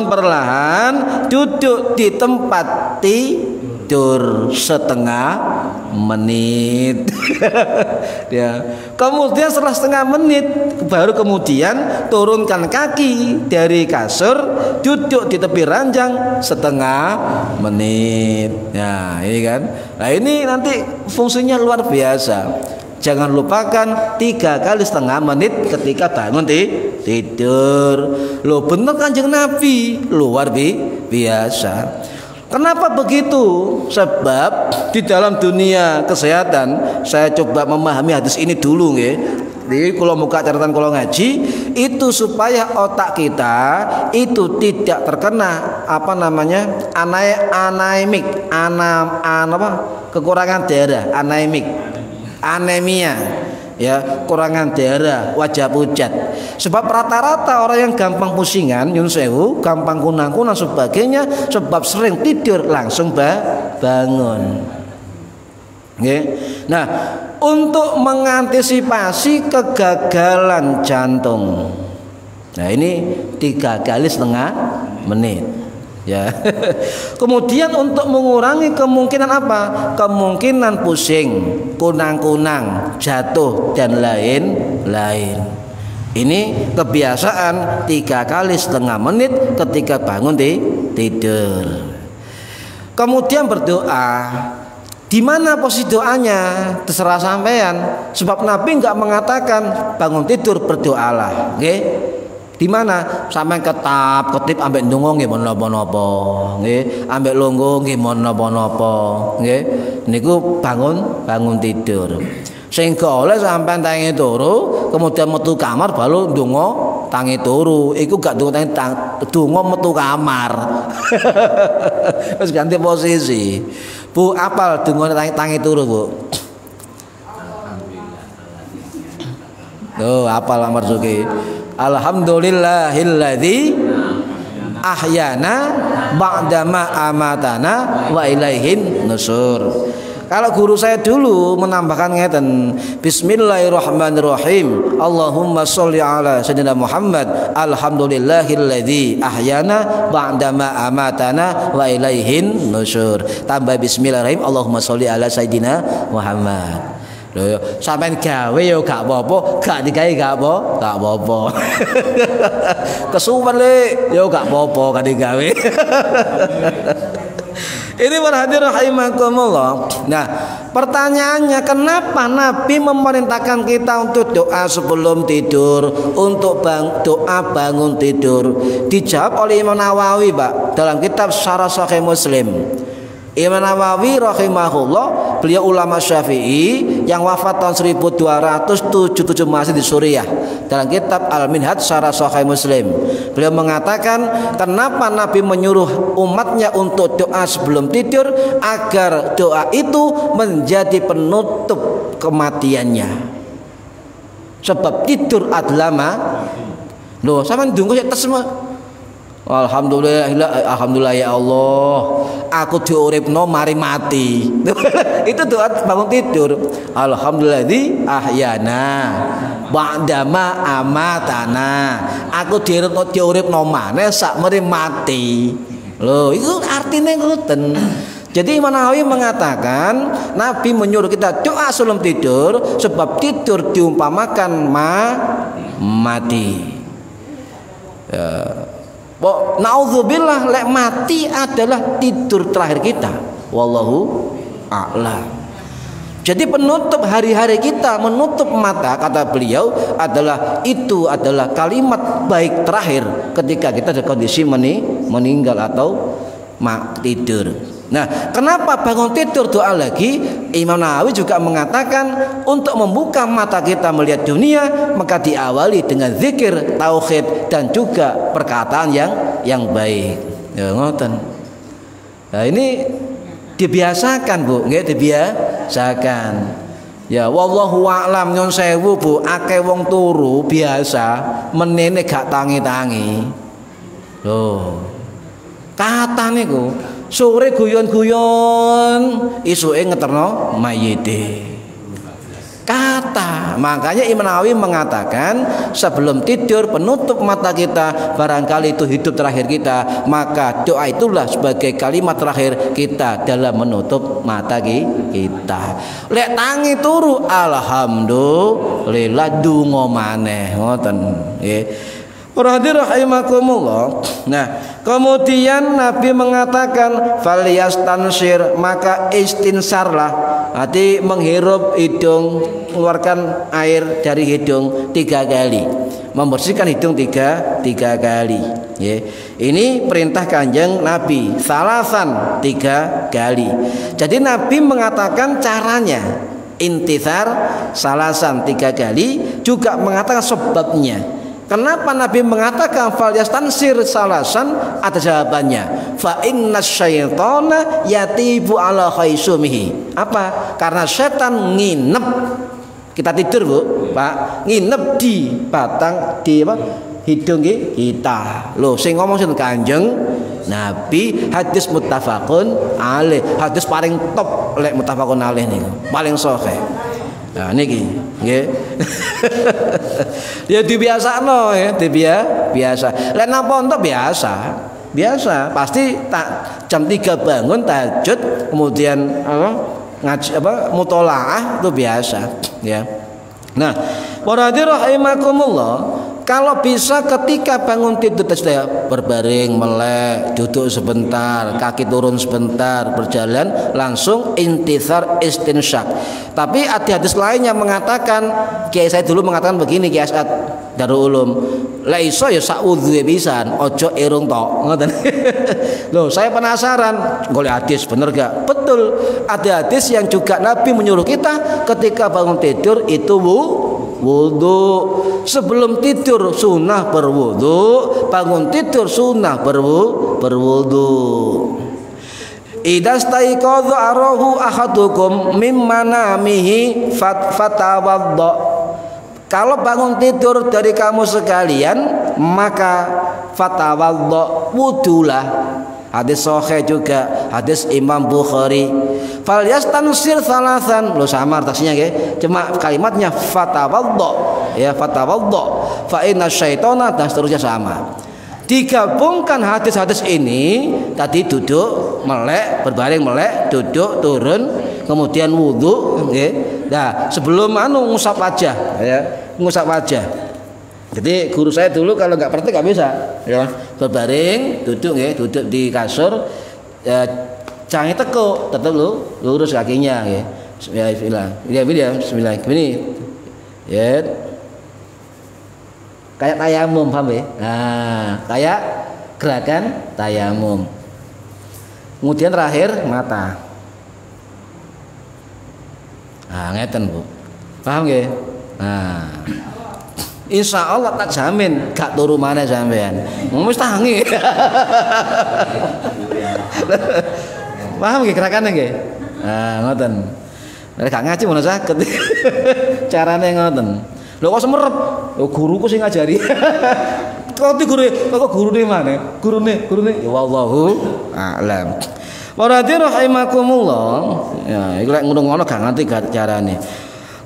perlahan duduk di tempat tidur setengah menit. Ya. Kemudian setelah setengah menit baru kemudian turunkan kaki dari kasur, duduk di tepi ranjang setengah menit. Ya, ini kan. Nah, ini nanti fungsinya luar biasa. Jangan lupakan 3 kali setengah menit ketika bangun tidur. Loh, bener Kanjeng Nabi, luar biasa. Kenapa begitu? Sebab di dalam dunia kesehatan, saya coba memahami hadis ini dulu nggih. Jadi kalau muka catatan kalau ngaji itu supaya otak kita itu tidak terkena apa namanya kekurangan darah, anemia. Ya, kurangan darah, wajah pucat. Sebab rata-rata orang yang gampang pusingan, nyun sewu, gampang kunang-kunang sebagainya, sebab sering tidur langsung bangun. Oke. Nah, untuk mengantisipasi kegagalan jantung. Nah, ini 3 kali setengah menit. Ya. Kemudian untuk mengurangi kemungkinan apa? Kemungkinan pusing, kunang-kunang, jatuh dan lain-lain. Ini kebiasaan 3 kali setengah menit ketika bangun tidur. Kemudian berdoa. Di mana posisi doanya? Terserah sampean. Sebab Nabi enggak mengatakan bangun tidur berdoalah, oke? Di mana? Sampean ketap ketip ambek ndonga nggih mon napa-napa, nggih. Ambek longgo nggih mon napa-napa, nggih. Niku bangun tidur. Sing oleh sampean tangi turu, kemudian metu kamar baru ndonga tangi turu. Iku gak ndonga donga metu kamar. Wis ganti posisi. Bu, apal donga tangi turu, Bu? Tuh, apal Marzuki. Alhamdulillahilladzi ahyana ba'dama amatana wa ilaihin nusur. Kalau guru saya dulu menambahkan ngeten, Bismillahirrahmanirrahim. Allahumma sholli ala sayyidina Muhammad. Alhamdulillahilladzi ahyana ba'dama amatana wa ilaihin nusur. Tambah bismillahirrahmanirrahim. Allahumma sholli ala sayyidina Muhammad. Lho, sampean gawe ya gak apa-apa, gak digawe gak apa-apa. Kesuwen le, ya gak apa-apa gak digawe. Ini berhadir rahimakumullah. Nah, pertanyaannya kenapa Nabi memerintahkan kita untuk doa sebelum tidur, untuk doa bangun tidur? Dijawab oleh Imam Nawawi, Pak, dalam kitab Syarah Sahih Muslim. Imam Nawawi rahimahullah, beliau ulama Syafi'i yang wafat tahun 1277 Masih di Suriah. Dalam kitab Al-Minhaj Syarah Sahih Muslim, beliau mengatakan kenapa Nabi menyuruh umatnya untuk doa sebelum tidur, agar doa itu menjadi penutup kematiannya. Sebab tidur adalah loh, sampean ndonga sik tes Alhamdulillah ya Allah, aku diuripno mari mati. Itu doa bangun tidur. Alhamdulilladzi ahyana ba'dama amatana. Aku diuripno maneh sak mari mati. Loh, itu artinya ngoten. Jadi Imam Nawawi mengatakan Nabi menyuruh kita doa sebelum tidur, sebab tidur diumpamakan mati. Ya. Naudzubillah, lek mati adalah tidur terakhir kita. Wallahu a'lam. Jadi penutup hari-hari kita, menutup mata, kata beliau adalah kalimat baik terakhir ketika kita dalam kondisi meninggal atau tidur. Nah, kenapa bangun tidur doa lagi? Imam Nawawi juga mengatakan untuk membuka mata kita melihat dunia, maka diawali dengan zikir, tauhid, dan juga perkataan yang baik. Ya ngoten. Nah, ini dibiasakan, Bu, nggih, dibiasakan. Ya wallahu a'lam, nyon sewu, Bu, akeh wong turu biasa menene gak tangi-tangi. Loh, kata niku sore guyon-guyon, isuke ngeterno mayite. Kata, makanya Imam Nawawi mengatakan sebelum tidur penutup mata kita, barangkali itu hidup terakhir kita, maka doa itulah sebagai kalimat terakhir kita dalam menutup mata kita. Lek tangi turu alhamdulillah donga maneh ngoten nggih. Para hadirin rahimakumullah. Nah, kemudian Nabi mengatakan falyastansir, maka istinsarlah. Hati menghirup hidung, mengeluarkan air dari hidung 3 kali. Membersihkan hidung tiga kali. Ya. Ini perintah Kanjeng Nabi. Salasan 3 kali. Jadi Nabi mengatakan caranya. Intisar salasan 3 kali, juga mengatakan sebabnya. Kenapa Nabi mengatakan falyastansir salasan? Ada jawabannya. Fa inna syaitana yatibu ala khaisumihi. Apa? Karena setan nginep. Kita tidur, Bu, Pak. Nginep di batang di apa? Hidung kita. Loh, sing ngomong sinten? Kanjeng Nabi. Hadis muttafaqun alaih. Hadis paling top lek muttafaqun alaih niku. Paling sahih. Nah niki nggih. Ya dibiasakno ya, biasa. Lek napa entuk biasa. Pasti tak jam 3 bangun tahajud, kemudian ngaji mutolaah itu biasa ya. Nah, para hadirin rahimakumullah, kalau bisa ketika bangun tidur sudah berbaring, melek, duduk sebentar, kaki turun sebentar, berjalan, langsung intisar istinsyak. Tapi ada hadis lain yang mengatakan, Kiai saya dulu mengatakan begini, Kiai As'ad Darul Ulum, la iso ya sak wudhu pisan, ojo irung tok, ngoten. Loh, saya penasaran, golek hadis bener gak? Betul, ada hadis yang juga Nabi menyuruh kita ketika bangun tidur itu wudhu. Sebelum tidur sunnah berwudhu, bangun tidur sunnah berwudhu. Idza staiqadha arahu ahadukum mimma namihi fatawadda. Kalau bangun tidur dari kamu sekalian, maka fatawadda, wudulah. Hadis sahih juga, hadis Imam Bukhari. Falyastansir salasan, lo sama artinya nggih, cuma kalimatnya fatawadda, ya fatawadda. Fa inna syaitana, dan seterusnya sama. Digabungkan hadis-hadis ini, tadi duduk, melek, berbaring melek, duduk, turun, kemudian wudu, nggih. Nah, sebelum ngusap wajah, ya, ngusap wajah. Jadi guru saya dulu kalau nggak praktek nggak bisa, ya. Berbaring, duduk, nggih, duduk di kasur, ya, jangan tekuk, tetap lurus kakinya, nggih. Bismillah, Bismillah, begini, ya. Kayak tayamum, paham ya? Nah, kayak gerakan tayamum. Kemudian terakhir mata. Nah, ngeten, Bu. Paham nggih? Nah. Insya Allah tak jamin gak turu mana sampean. Wis tangi. Paham nggih gerakannya nggih? Nah, ngoten. Nek gak ngaji ngono saged. Carane ngoten. Lho kok semerep? Oh, guruku sing ngajari. Kok gurune mana? Gurune ya wallahu a'lam. Para hadirin rahimakumullah. Ya, iku lek ngono-ngono gak ngerti carane.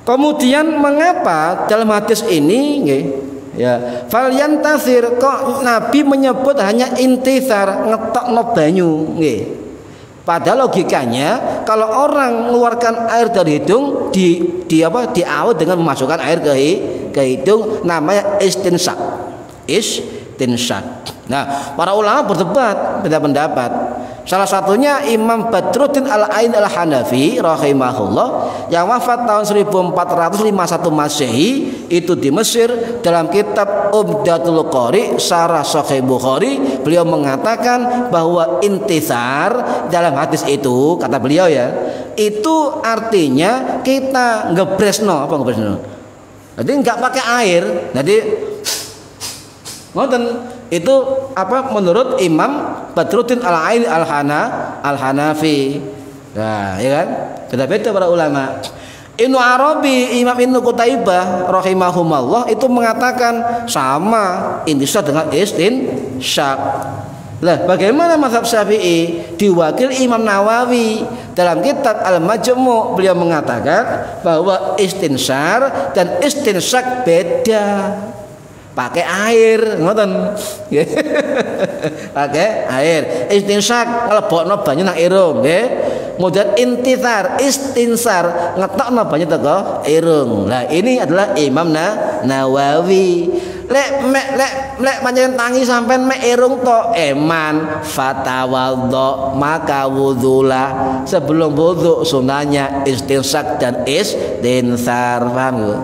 Kemudian mengapa dalam hadis ini nggih, ya, falyantasir, kok Nabi menyebut hanya intisar, ngetokno banyu nggih. Padahal logikanya kalau orang mengeluarkan air dari hidung diawet dengan memasukkan air ke hidung, namanya istinsyak. Nah, para ulama berdebat, beda pendapat. Salah satunya Imam Badruddin Al-Ain Al-Hanafi rahimahullah yang wafat tahun 1451 Masehi, itu di Mesir. Dalam kitab Umdatul Qari Syarah Sahih Bukhari, beliau mengatakan bahwa intisar dalam hadis itu, kata beliau ya, itu artinya kita ngebresno, apa ngebresno? Jadi enggak pakai air. Jadi ngoten, itu apa menurut Imam Badruddin Al-Ain Al-Hanafi. Nah, ya kan? Beda-beda para ulama. Ibnu Arabi, Imam Ibnu Qutaibah rahimahumullah itu mengatakan sama intisar dengan istinsyak. Lah bagaimana mazhab Syafi'i? Diwakil Imam Nawawi dalam kitab Al-Majmu', beliau mengatakan bahwa istinsar dan istinsyak beda. Pakai air, ngoten. Pakai air. Istinsyak nglebokno banyu nang irung, nggih. Kemudian intisar, istinsar ngetokno banyu teko irung. Lah ini adalah Imam Nawawi. Lek pancen tangi sampean mek irung to eman fatawaddo, maka wudzulah. Sebelum wudu sunahnya istinsak dan istinsar, paham lho.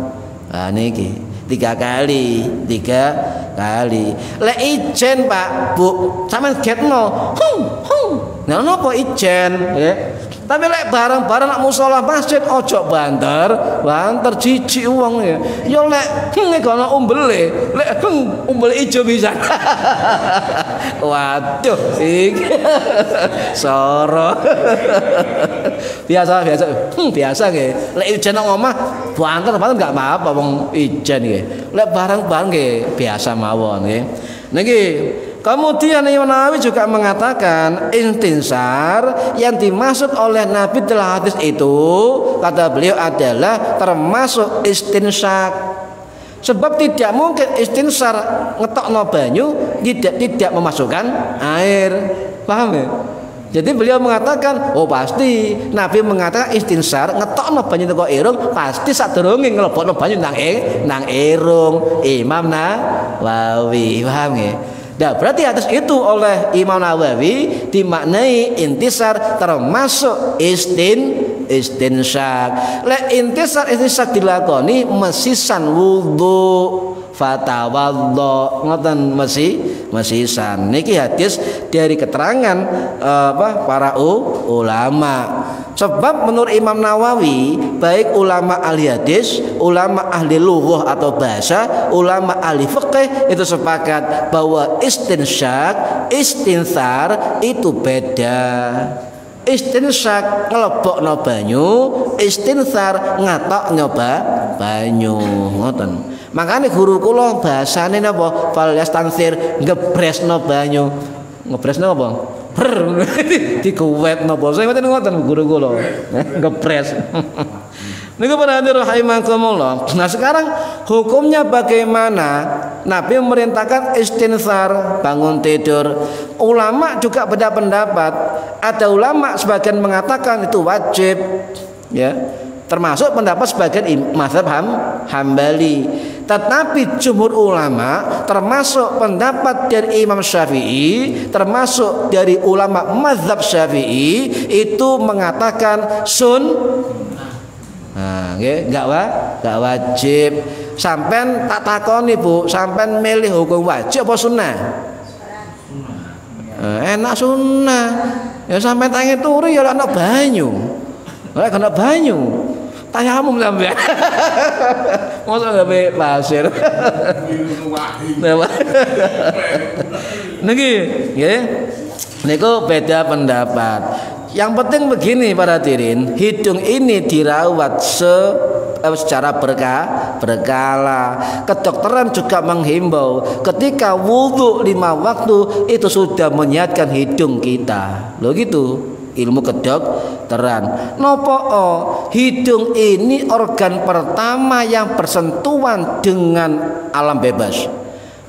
Nah niki 3 kali. Lek ijen Pak Bu sampean getno nah napa ijen nggih. Tapi lek bareng-bareng nak musala masjid ojo banter jijik wong ya. Ya lek ngono umbele, lek umbele ijo bisa. Waduh, iki soro. Biasa nggih. Lek ijen nang omah banter enggak apa-apa wong ijen nggih. Lek bareng-bareng nggih biasa mawon nggih. Niki kemudian Imam Nawawi juga mengatakan istinsar yang dimaksud oleh Nabi dalam hadis itu, kata beliau, adalah termasuk istinsyak. Sebab tidak mungkin istinsar ngetokno banyu tidak memasukkan air. Paham ya? Jadi beliau mengatakan, oh pasti Nabi mengatakan istinsar ngetokno banyu teko irung pasti sadurunge nglebokno banyu nang irung. Imam Nawawi, paham ya? Nah, berarti atas itu oleh Imam Nawawi dimaknai intisar termasuk istinsyak. Lek istinsak dilakoni mesisan wudu fatawaddo, ngoten mesisan. Niki hadis dari keterangan para ulama. Sebab menurut Imam Nawawi, baik ulama ahli hadis, ulama ahli lughah atau bahasa, ulama ahli fikih itu sepakat bahwa istinsyak, istinsar itu beda. Istinsyak nglebokno banyu, istinsar ngatokno banyu, ngoten. Makanya guru kula bahasane napa? Fal yastansir ngebresno banyu. Ngebresno apa? Dikuwet napa? Saya ngoten guru kula. Ngepres. Niku para hadirin rahimakumullah. Nah, sekarang hukumnya bagaimana? Nabi memerintahkan istinsar bangun tidur. Ulama juga beda pendapat. Ada ulama sebagian mengatakan itu wajib, ya. Termasuk pendapat sebagian mazhab Hambali. Tetapi jumhur ulama, termasuk pendapat dari Imam Syafi'i, termasuk dari ulama mazhab Syafi'i, itu mengatakan nah, enggak wajib. Sampean tak takoni Bu, sampean milih hukum wajib apa sunnah? Enak sunnah. Ya sampean tangi turu ya ana banyu. Ora kena banyu. Tayamum sampean. Mosok gawe pasir. Niki, nggih. Niku beda pendapat. Yang penting begini para hadirin, hidung ini dirawat secara berkala. Kedokteran juga menghimbau ketika wudhu 5 waktu itu sudah menyiapkan hidung kita. Loh gitu. Ilmu kedokteran. Nopo hidung ini organ pertama yang bersentuhan dengan alam bebas.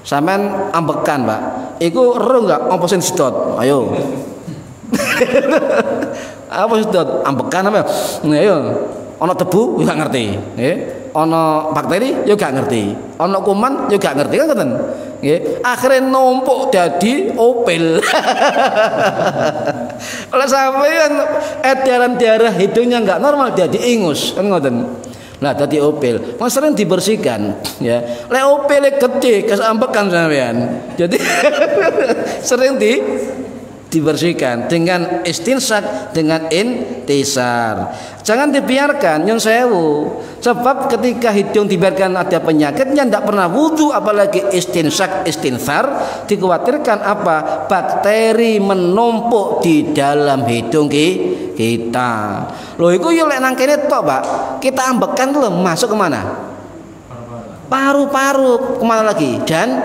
Sampean ambekan, Pak. Iku ero enggak apa sing sedot? Ayo. Apa sedot? Ambekan apa? Nah, ayo. Ana debu yo gak ngerti, nggih. Ana bakteri yo gak ngerti. Ana kuman yo gak ngerti kan ngoten. Nggih. Akhire numpuk dadi opil. Oleh sampeyan edaran darah hidungnya enggak normal jadi ingus, kan ngoten. Lah dadi opil. Mas sering dibersihkan, ya. Lek opile gede kesambekan sampean. Jadi sering dibersihkan dengan istinsak, dengan intisar. Jangan dibiarkan nyun sewu. Sebab ketika hidung dibiarkan ada penyakitnya tidak pernah wudu, apalagi istinsak, istinsar, dikhawatirkan apa? Bakteri menumpuk di dalam hidung kita. Loh itu yo lek nang kene tok, Pak. Kita ambekan lho masuk kemana? Paru-paru, kemana lagi? Dan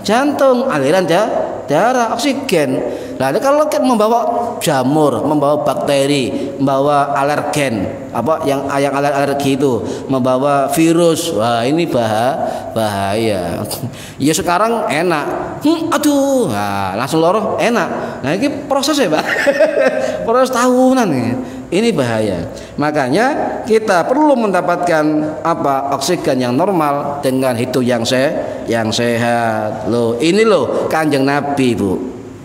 jantung, aliran darah, oksigen. Lalu kalau kita membawa jamur, membawa bakteri, membawa alergen, apa yang alergi itu, membawa virus, wah ini bahaya. Ya sekarang enak, aduh, nah, langsung loroh enak. Nah ini prosesnya Pak, proses tahunan ini bahaya. Makanya kita perlu mendapatkan apa oksigen yang normal dengan hidup yang sehat. Loh ini loh Kanjeng Nabi Bu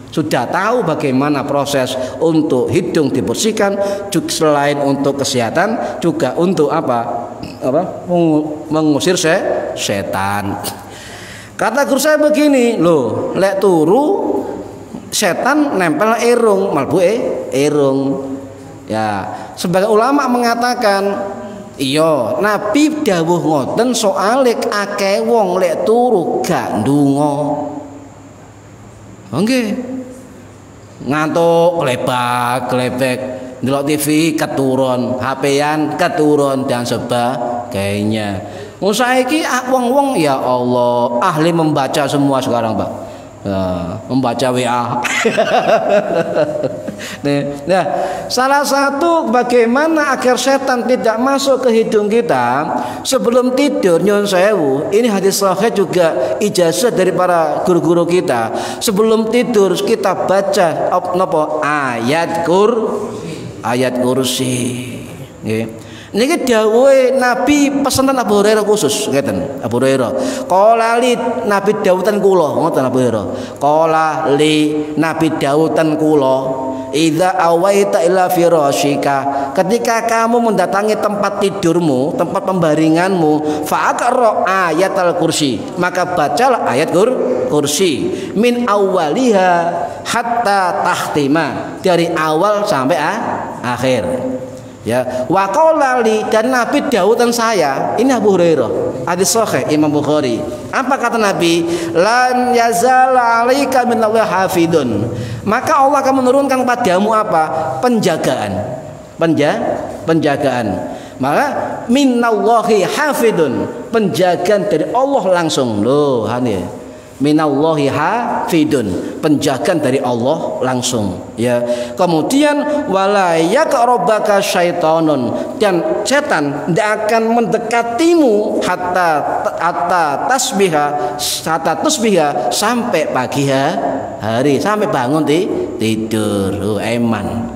sudah tahu bagaimana proses untuk hidung dibersihkan, juga selain untuk kesehatan juga untuk apa mengusir setan. Kata guru saya begini, loh lek turu setan nempel irung malbu irung. Ya, sebagai ulama mengatakan iya, Nabi dawuh ngoten soal lek akeh wong lek turu gak ndonga. Nggih. Ngantuk klebak ndelok TV keturun, HP-an keturun dan sebagainya. Saiki wong-wong ya Allah ahli membaca semua sekarang, Pak. Membaca WA. Nah, salah satu bagaimana agar setan tidak masuk ke hidung kita sebelum tidur nyun sewu. Ini hadis sahih juga ijazah dari para guru-guru kita. Sebelum tidur kita baca ayat kursi. Nggih. Niki dawuhe Nabi pesenan Abu Hurairah khusus ngeten. Abu Hurairah qala li Nabi dawuhan kula ngoten Abu Hurairah qala li Nabi dawuhan kula idza awaita ila firasyika, ketika kamu mendatangi tempat tidurmu, tempat pembaringanmu, fa'aqra ayatal kursi, maka bacalah ayat kursi min awwaliha hatta tahtima, dari awal sampai akhir. Ya, wa qala li, dan Nabi dawuhan saya, ini Abu Hurairah, hadis sahih Imam Bukhari. Apa kata Nabi? Lan yazal 'alaika minallahi hafidun. Maka Allah akan menurunkan padamu apa? Penjagaan. Penjagaan. Maka minallahi hafidun, penjagaan dari Allah langsung. Loh, hani. Minallahi hafidun, penjagaan dari Allah langsung, ya. Kemudian wala yaqrabaka syaitonun, dan setan tidak akan mendekatimu hatta tasbiha sampai pagi hari, sampai bangun tidur. Eman.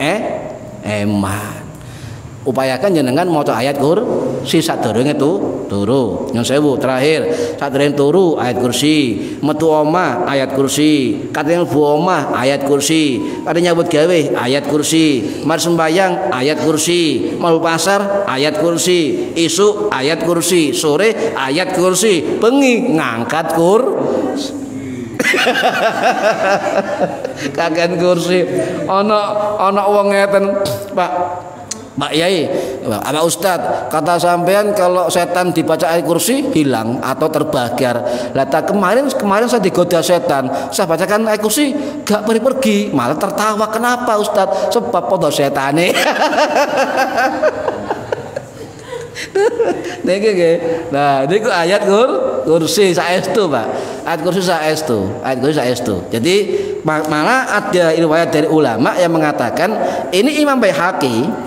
Upayakan jenengan maca ayat kursi sadurunge turu. Nyun sewu terakhir, sadurunge turu ayat kursi, metu omah ayat kursi, katene mlebu omah ayat kursi, katene nyambut gawe ayat kursi, mar sembayang ayat kursi, mlebu pasar ayat kursi, isuk ayat kursi, sore ayat kursi, bengi ngangkat kagan kursi. Ana wong ngeten, Pak Yai, Pak Ustadz, kata sampean kalau setan dibaca ayat kursi hilang atau terbakar. Lata kemarin saya digoda setan, saya bacakan ayat kursi gak pergi, malah tertawa. Kenapa Ustadz? Sebab podo setane. Nah, ini ayat kursi saestu, Pak. Ayat kursi saestu. Jadi malah ada riwayat dari ulama yang mengatakan ini Imam Baihaqi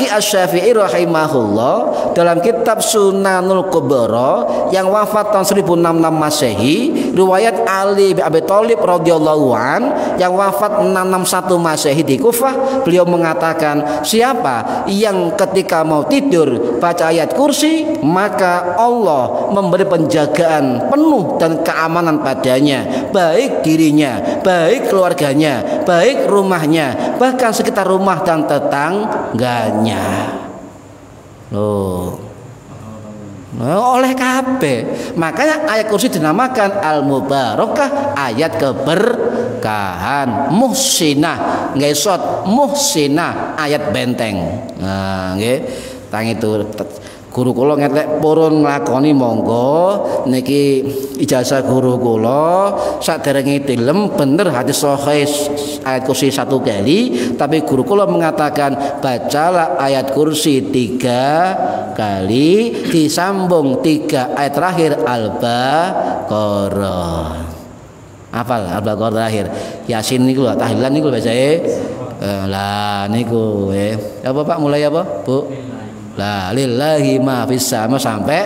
Asy-Syafi'i rahimahullah dalam kitab Sunanul Kubra yang wafat tahun 1066 Masehi, riwayat Ali bin Abi Thalib radhiyallahu an yang wafat 661 Masehi di Kufah, beliau mengatakan siapa yang ketika mau tidur baca ayat kursi maka Allah memberi penjagaan penuh dan keamanan padanya, baik dirinya, baik keluarganya, baik rumahnya, bahkan sekitar rumah dan tetangganya. Loh, oleh kabeh. Makanya ayat kursi dinamakan al-mubarakah, ayat keberkahan. Muhsinah nggih sot muhsinah ayat benteng. Nah nggih tang itu guru kula ngetek purun nglakoni monggo niki ijazah guru kula saderenge tilem bener hadis sahih ayat kursi 1 kali, tapi guru kula mengatakan bacalah ayat kursi 3 kali disambung 3 ayat terakhir Al-Baqarah. Hafal Al-Baqarah terakhir. Yasin niku lho tahlilan niku bacae. Lah niku apa Pak mulai apa Bu? La lillahi ma fis sama sampai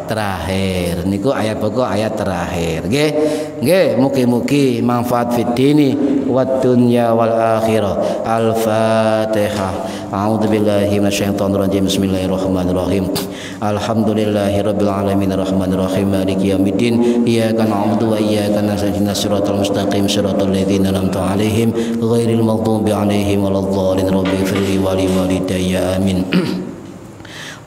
terakhir niku ayat pokok ayat terakhir nggih nggih mugi-mugi manfaat fid dini wad dunya wal akhirah. Al-Fatihah. A'udzubillahi minasyaitonir rajim. Bismillahirrahmanirrahim. Alhamdulillahirabbil alamin arrahmanir rahim maliki yaumiddin iyyaka na'budu wa iyyaka nasta'in shiratal mustaqim shiratal ladzina an'amta 'alaihim ghairil maghdubi 'alaihim waladdallin rabbighfirli wa liwalidayya amin.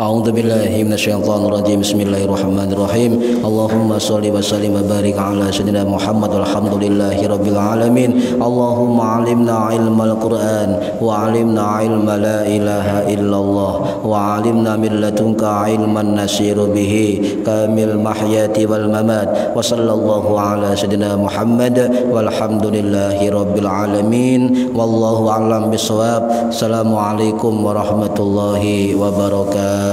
A'udzu billahi minasyaitonir rajim. Bismillahirrahmanirrahim. Allahumma shalli wa sallim wa barik ala sayyidina Muhammad walhamdulillahi rabbil alamin. Allahumma 'allimna ilmal Qur'an wa 'allimna ilma la ilaha illallah wa 'allimna min ladunka ilman nasiru bihi kamil mahyati wal mamat wa sallallahu ala sayyidina Muhammad walhamdulillahi rabbil alamin. Wallahu a'lam bissawab. Assalamualaikum warahmatullahi wabarakatuh.